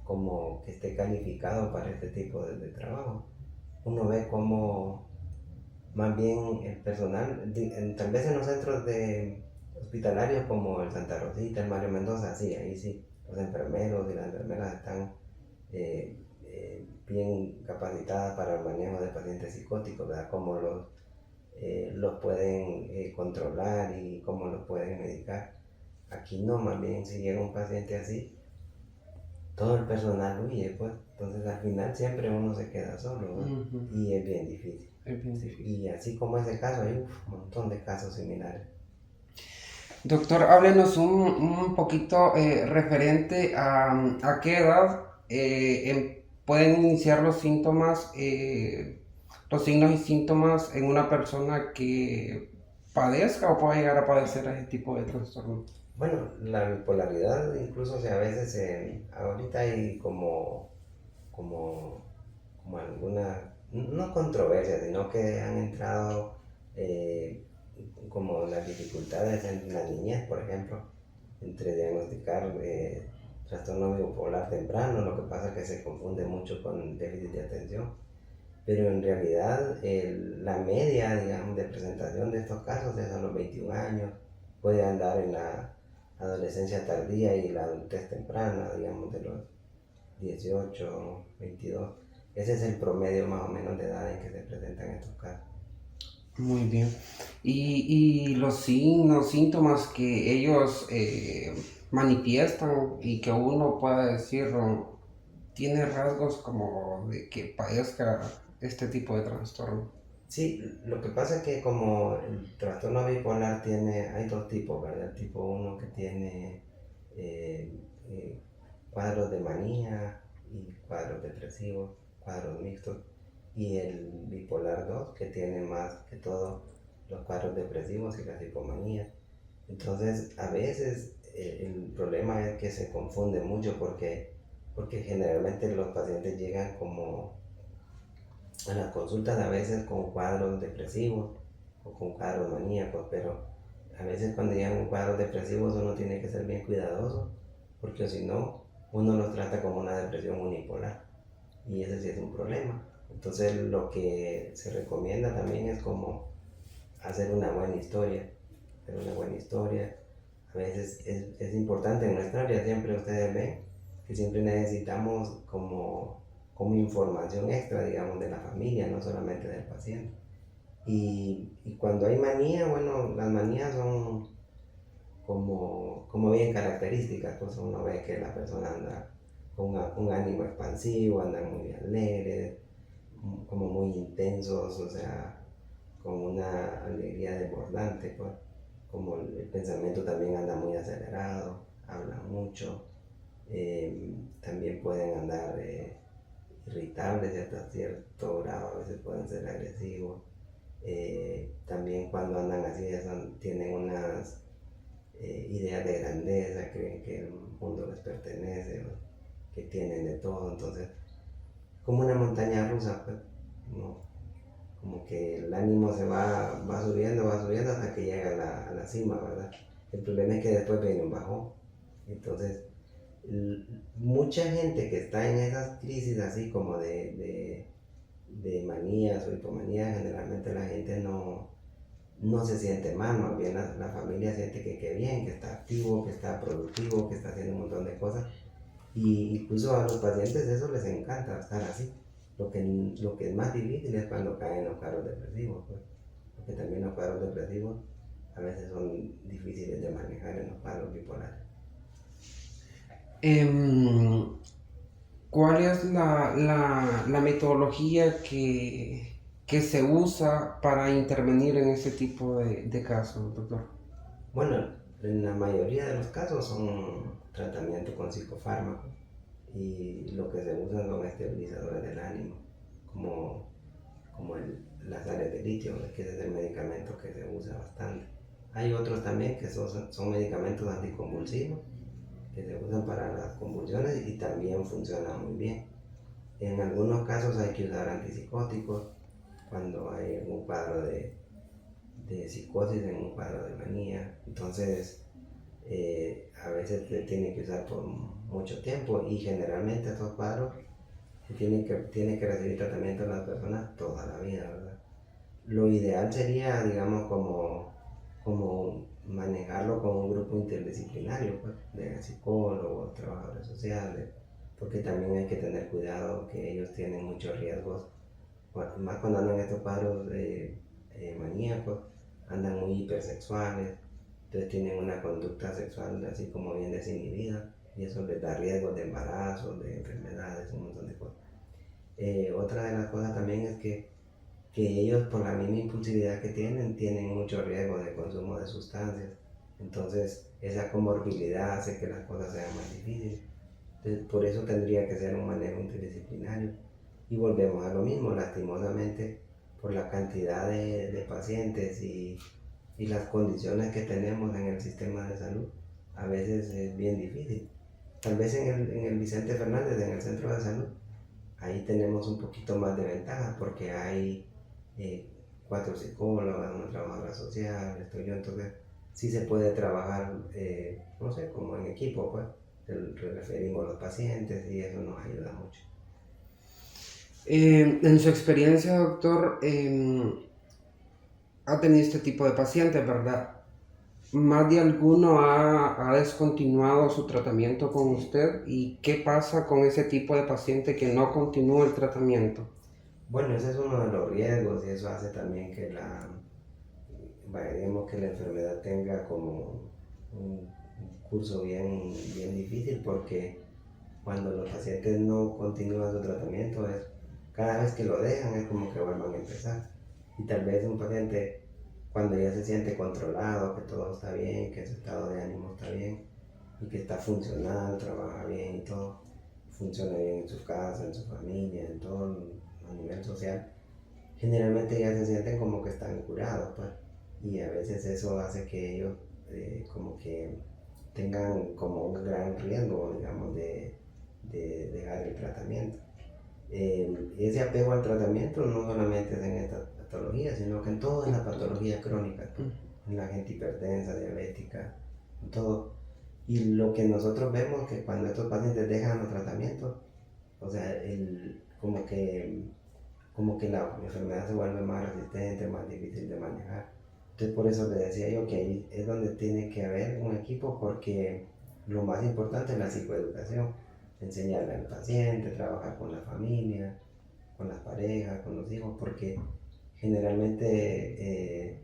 como que esté calificado para este tipo de trabajo. Uno ve como más bien el personal, tal vez en los centros hospitalarios como el Santa Rosita, el Mario Mendoza, sí, ahí sí, los enfermeros y las enfermeras están bien capacitadas para el manejo de pacientes psicóticos, ¿verdad? Cómo los pueden controlar y cómo los pueden medicar. Aquí no, más bien si llega un paciente así, todo el personal huye, pues. Entonces al final siempre uno se queda solo, ¿no? Y es bien difícil. Y así como ese caso, hay un montón de casos similares. Doctor, háblenos un poquito referente a qué edad pueden iniciar los síntomas, los signos y síntomas en una persona que padezca o pueda llegar a padecer ese tipo de trastorno. Bueno, la bipolaridad incluso a veces ahorita hay como alguna, no controversia, sino que han entrado como las dificultades en la niñez, por ejemplo, entre diagnosticar trastorno bipolar temprano. Lo que pasa es que se confunde mucho con déficit de atención, pero en realidad la media, digamos, de presentación de estos casos es a los 21 años, puede andar en la adolescencia tardía y la adultez temprana, digamos, de los 18, 22. Ese es el promedio más o menos de edad en que se presentan estos casos. Muy bien. Y los signos, síntomas que ellos manifiestan y que uno pueda decir, tiene rasgos como de que padezca este tipo de trastorno. Sí, lo que pasa es que como el trastorno bipolar hay dos tipos, ¿verdad? El tipo 1 que tiene cuadros de manía y cuadros depresivos, cuadros mixtos, y el bipolar 2 que tiene más que todo los cuadros depresivos y las hipomanías. Entonces a veces el problema es que se confunde mucho porque generalmente los pacientes llegan como a las consultas a veces con cuadros depresivos o con cuadros maníacos, pero a veces cuando llegan con cuadros depresivos uno tiene que ser bien cuidadoso, porque si no uno los trata como una depresión unipolar, y ese sí es un problema. Entonces lo que se recomienda también es como hacer una buena historia. A veces es importante en nuestra área, siempre ustedes ven que siempre necesitamos como información extra, digamos, de la familia, no solamente del paciente. Y cuando hay manía, bueno, las manías son como bien características, pues uno ve que la persona anda con un ánimo expansivo, andan muy alegres, como muy intensos, o sea, con una alegría desbordante, pues, como el pensamiento también anda muy acelerado, hablan mucho, también pueden andar irritables y hasta cierto grado a veces pueden ser agresivos. También cuando andan así tienen unas ideas de grandeza, creen que el mundo les pertenece, ¿no? Que tienen de todo, entonces como una montaña rusa, pues, ¿no? Como que el ánimo se va subiendo hasta que llega a la cima, ¿verdad? El problema es que después viene un bajón. Entonces, mucha gente que está en esas crisis así como de manías o hipomanías, generalmente la gente no se siente mal, más bien la familia siente que bien, que está activo, que está productivo, que está haciendo un montón de cosas. Y incluso a los pacientes eso les encanta estar así. Lo que es más difícil es cuando caen los cuadros depresivos, pues, porque también los cuadros depresivos a veces son difíciles de manejar en los cuadros bipolares. ¿Cuál es la metodología que se usa para intervenir en este tipo de casos, doctor? Bueno, en la mayoría de los casos son tratamientos con psicofármacos y lo que se usan son estabilizadores del ánimo, como las sales de litio, que ese es el medicamento que se usa bastante. Hay otros también que son medicamentos anticonvulsivos que se usan para las convulsiones y también funcionan muy bien. En algunos casos hay que usar antipsicóticos cuando hay algún cuadro de psicosis, en un cuadro de manía. Entonces, a veces se tiene que usar por mucho tiempo y generalmente estos cuadros tienen que recibir tratamiento en las personas toda la vida, ¿verdad? Lo ideal sería, digamos, como manejarlo con un grupo interdisciplinario, pues, de psicólogos, trabajadores sociales, porque también hay que tener cuidado que ellos tienen muchos riesgos, más cuando andan estos cuadros maníacos, andan muy hipersexuales, entonces tienen una conducta sexual así como bien desinhibida y eso les da riesgos de embarazos, de enfermedades, un montón de cosas. Otra de las cosas también es que ellos por la misma impulsividad que tienen mucho riesgo de consumo de sustancias, entonces esa comorbilidad hace que las cosas sean más difíciles. Entonces, por eso tendría que ser un manejo interdisciplinario y volvemos a lo mismo, lastimosamente por la cantidad de pacientes y las condiciones que tenemos en el sistema de salud, a veces es bien difícil. Tal vez en el Vicente Fernández, en el centro de salud, ahí tenemos un poquito más de ventaja porque hay 4 psicólogas, una trabajadora social, estoy yo, entonces sí se puede trabajar, no sé, como en equipo, pues, referimos a los pacientes y eso nos ayuda mucho. En su experiencia, doctor, ha tenido este tipo de pacientes, ¿verdad? ¿Más de alguno ha descontinuado su tratamiento con usted? ¿Y qué pasa con ese tipo de paciente que no continúa el tratamiento? Bueno, ese es uno de los riesgos y eso hace también que la enfermedad tenga como un curso bien difícil, porque cuando los pacientes no continúan su tratamiento, cada vez que lo dejan es como que vuelvan a empezar. Y tal vez un paciente, cuando ya se siente controlado, que todo está bien, que su estado de ánimo está bien y que está funcional, trabaja bien y todo, funciona bien en su casa, en su familia, en todo a nivel social, generalmente ya se sienten como que están curados, pues, y a veces eso hace que ellos como que tengan como un gran riesgo, digamos, de dejar el tratamiento. Ese apego al tratamiento no solamente es en esta patología, sino que en todas las patologías crónicas, en la gente hipertensa, diabética, en todo. Y lo que nosotros vemos es que cuando estos pacientes dejan los tratamientos, o sea, como que la enfermedad se vuelve más resistente, más difícil de manejar. Entonces por eso les decía yo que ahí es donde tiene que haber un equipo, porque lo más importante es la psicoeducación, enseñarle al paciente, trabajar con la familia, con las parejas, con los hijos, porque generalmente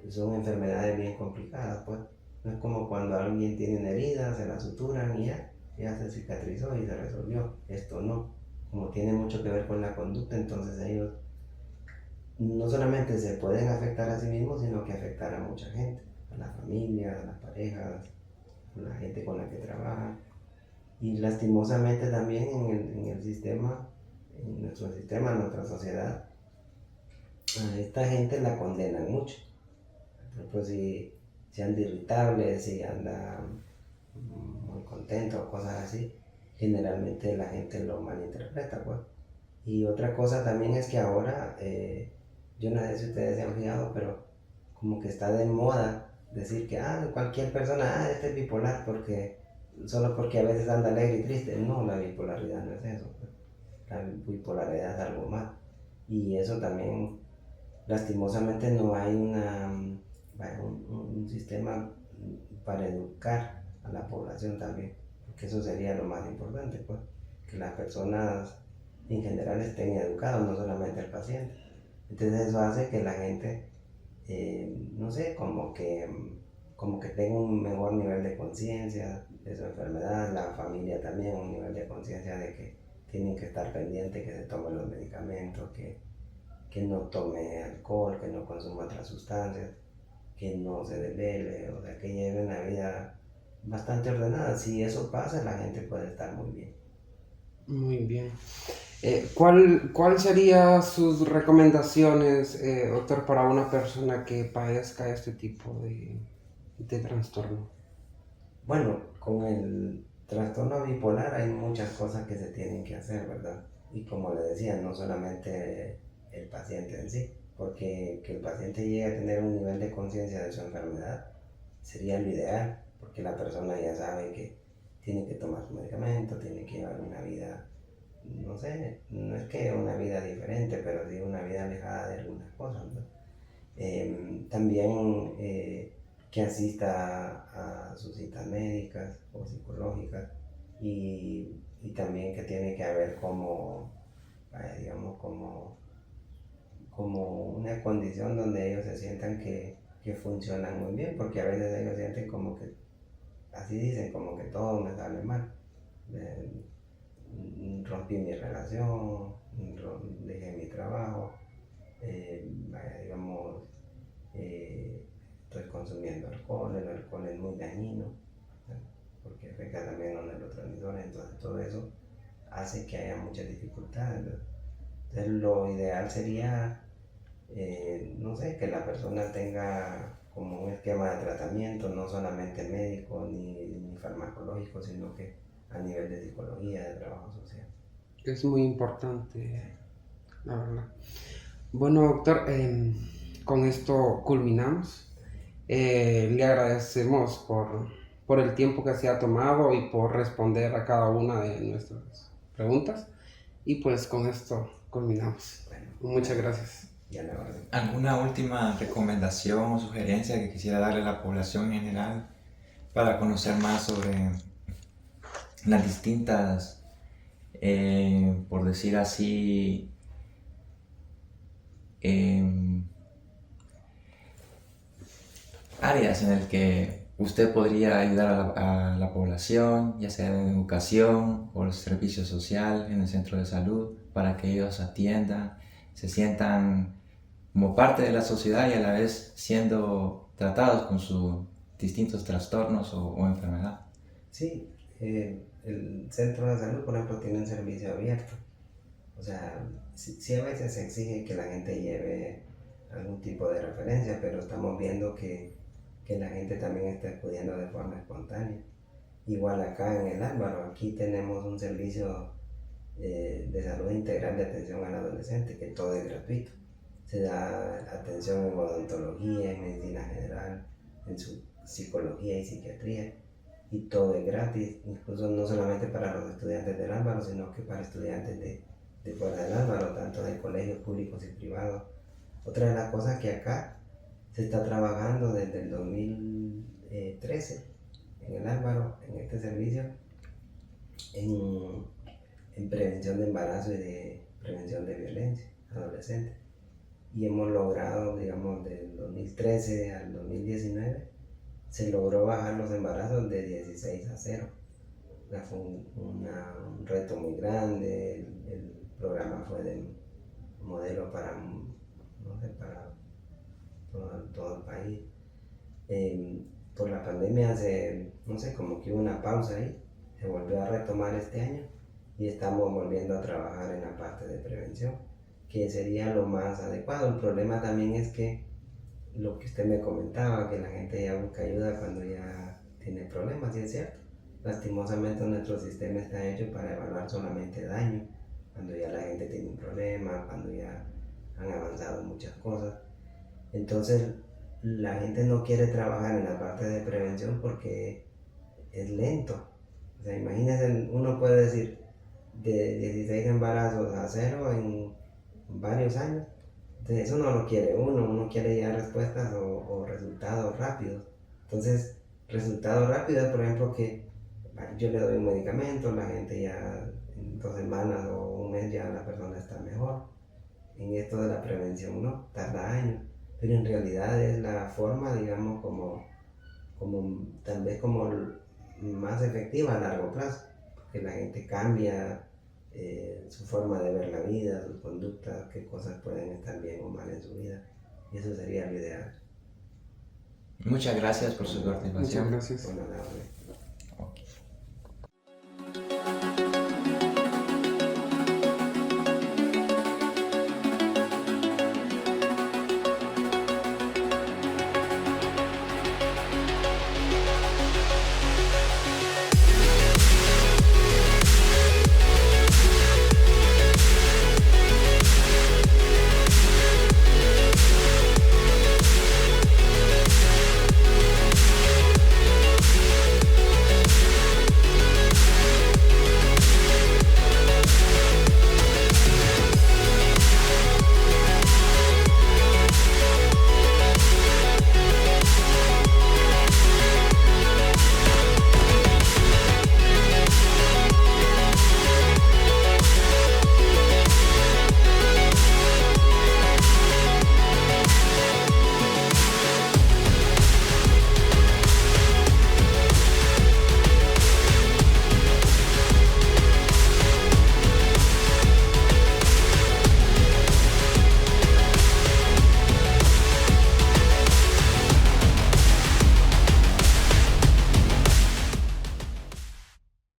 son enfermedades bien complicadas, pues, No es como cuando alguien tiene una herida, se la suturan y ya se cicatrizó y se resolvió. Esto no, como tiene mucho que ver con la conducta, entonces ellos no solamente se pueden afectar a sí mismos, sino que afectar a mucha gente, a la familia, a las parejas, a la gente con la que trabajan. Y lastimosamente también en el sistema, en nuestro sistema, en nuestra sociedad, a esta gente la condenan mucho. Por ejemplo, si anda irritable, si anda muy contento o cosas así, generalmente la gente lo malinterpreta, pues. Y otra cosa también es que ahora, yo no sé si ustedes se han fijado, pero como que está de moda decir que cualquier persona, este es bipolar, solo porque a veces anda alegre y triste. No, la bipolaridad no es eso, pues. La bipolaridad es algo más. Y eso también, lastimosamente, no hay un sistema para educar a la población también, porque eso sería lo más importante, pues, que las personas en general estén educadas, no solamente el paciente. Entonces eso hace que la gente, no sé, como que tenga un mejor nivel de conciencia de su enfermedad, la familia también un nivel de conciencia de que tienen que estar pendientes, que se tomen los medicamentos, que no tome alcohol, que no consuma otras sustancias, que no se desvele, o sea, que lleve una vida bastante ordenada. Si eso pasa, la gente puede estar muy bien. Muy bien. ¿Cuál serían sus recomendaciones, doctor, para una persona que padezca este tipo de trastorno? Bueno, con el trastorno bipolar hay muchas cosas que se tienen que hacer, ¿verdad? Y como le decía, no solamente el paciente en sí, porque que el paciente llegue a tener un nivel de conciencia de su enfermedad sería lo ideal, porque la persona ya sabe que tiene que tomar su medicamento, tiene que llevar una vida, no sé, no es que una vida diferente, pero sí una vida alejada de algunas cosas, ¿no? También que asista a sus citas médicas o psicológicas, y también que tiene que haber como una condición donde ellos se sientan que funcionan muy bien, porque a veces ellos sienten como que, así dicen, como que todo me sale mal. Rompí mi relación, dejé mi trabajo, estoy consumiendo alcohol, el alcohol es muy dañino, ¿sí? Porque afecta también a los neurotransmisores, entonces todo eso hace que haya muchas dificultades, ¿verdad? Entonces lo ideal sería, no sé, que la persona tenga como un esquema de tratamiento, no solamente médico ni farmacológico, sino que a nivel de psicología, de trabajo social. Es muy importante, la verdad. Bueno, doctor, con esto culminamos. Le agradecemos por el tiempo que se ha tomado y por responder a cada una de nuestras preguntas. Y pues con esto culminamos. Muchas gracias. ¿Alguna última recomendación o sugerencia que quisiera darle a la población en general para conocer más sobre las distintas, por decir así, áreas en las que usted podría ayudar a la población, ya sea en educación o el servicio social, en el centro de salud, para que ellos atiendan, se sientan como parte de la sociedad y a la vez siendo tratados con sus distintos trastornos o enfermedad? Sí, el centro de salud, por ejemplo, tiene un servicio abierto. O sea, sí a veces se exige que la gente lleve algún tipo de referencia, pero estamos viendo que la gente también está acudiendo de forma espontánea. Igual acá en el Álvaro, aquí tenemos un servicio de salud integral de atención al adolescente, que todo es gratuito. Se da atención en odontología, en medicina general, en psicología y psiquiatría, y todo es gratis, incluso no solamente para los estudiantes del Álvaro, sino que para estudiantes de fuera del Álvaro, tanto de colegios públicos y privados. Otra de las cosas que acá se está trabajando desde el 2013 en el Álvaro, en este servicio, en prevención de embarazo y de prevención de violencia adolescente. Y hemos logrado, digamos, del 2013 al 2019, se logró bajar los embarazos de 16 a 0. Fue un reto muy grande. El programa fue de modelo para, no sé, para todo el país. Por la pandemia no sé, como que hubo una pausa ahí, se volvió a retomar este año y estamos volviendo a trabajar en la parte de prevención, que sería lo más adecuado. El problema también es que lo que usted me comentaba, que la gente ya busca ayuda cuando ya tiene problemas, y es cierto. Lastimosamente nuestro sistema está hecho para evaluar solamente daño, cuando ya la gente tiene un problema, cuando ya han avanzado muchas cosas. Entonces la gente no quiere trabajar en la parte de prevención porque es lento. O sea, imagínense, uno puede decir de 16 embarazos a 0 en varios años. Entonces eso no lo quiere uno quiere ya respuestas o resultados rápidos. Entonces, resultados rápidos, por ejemplo, que yo le doy un medicamento, la gente ya en 2 semanas o un mes ya la persona está mejor. En esto de la prevención no, tarda años, pero en realidad es la forma, digamos, como tal vez como más efectiva a largo plazo, porque la gente cambia su forma de ver la vida, sus conductas, qué cosas pueden estar bien o mal en su vida, y eso sería lo ideal. Muchas gracias por su participación. Muchas gracias. Bueno,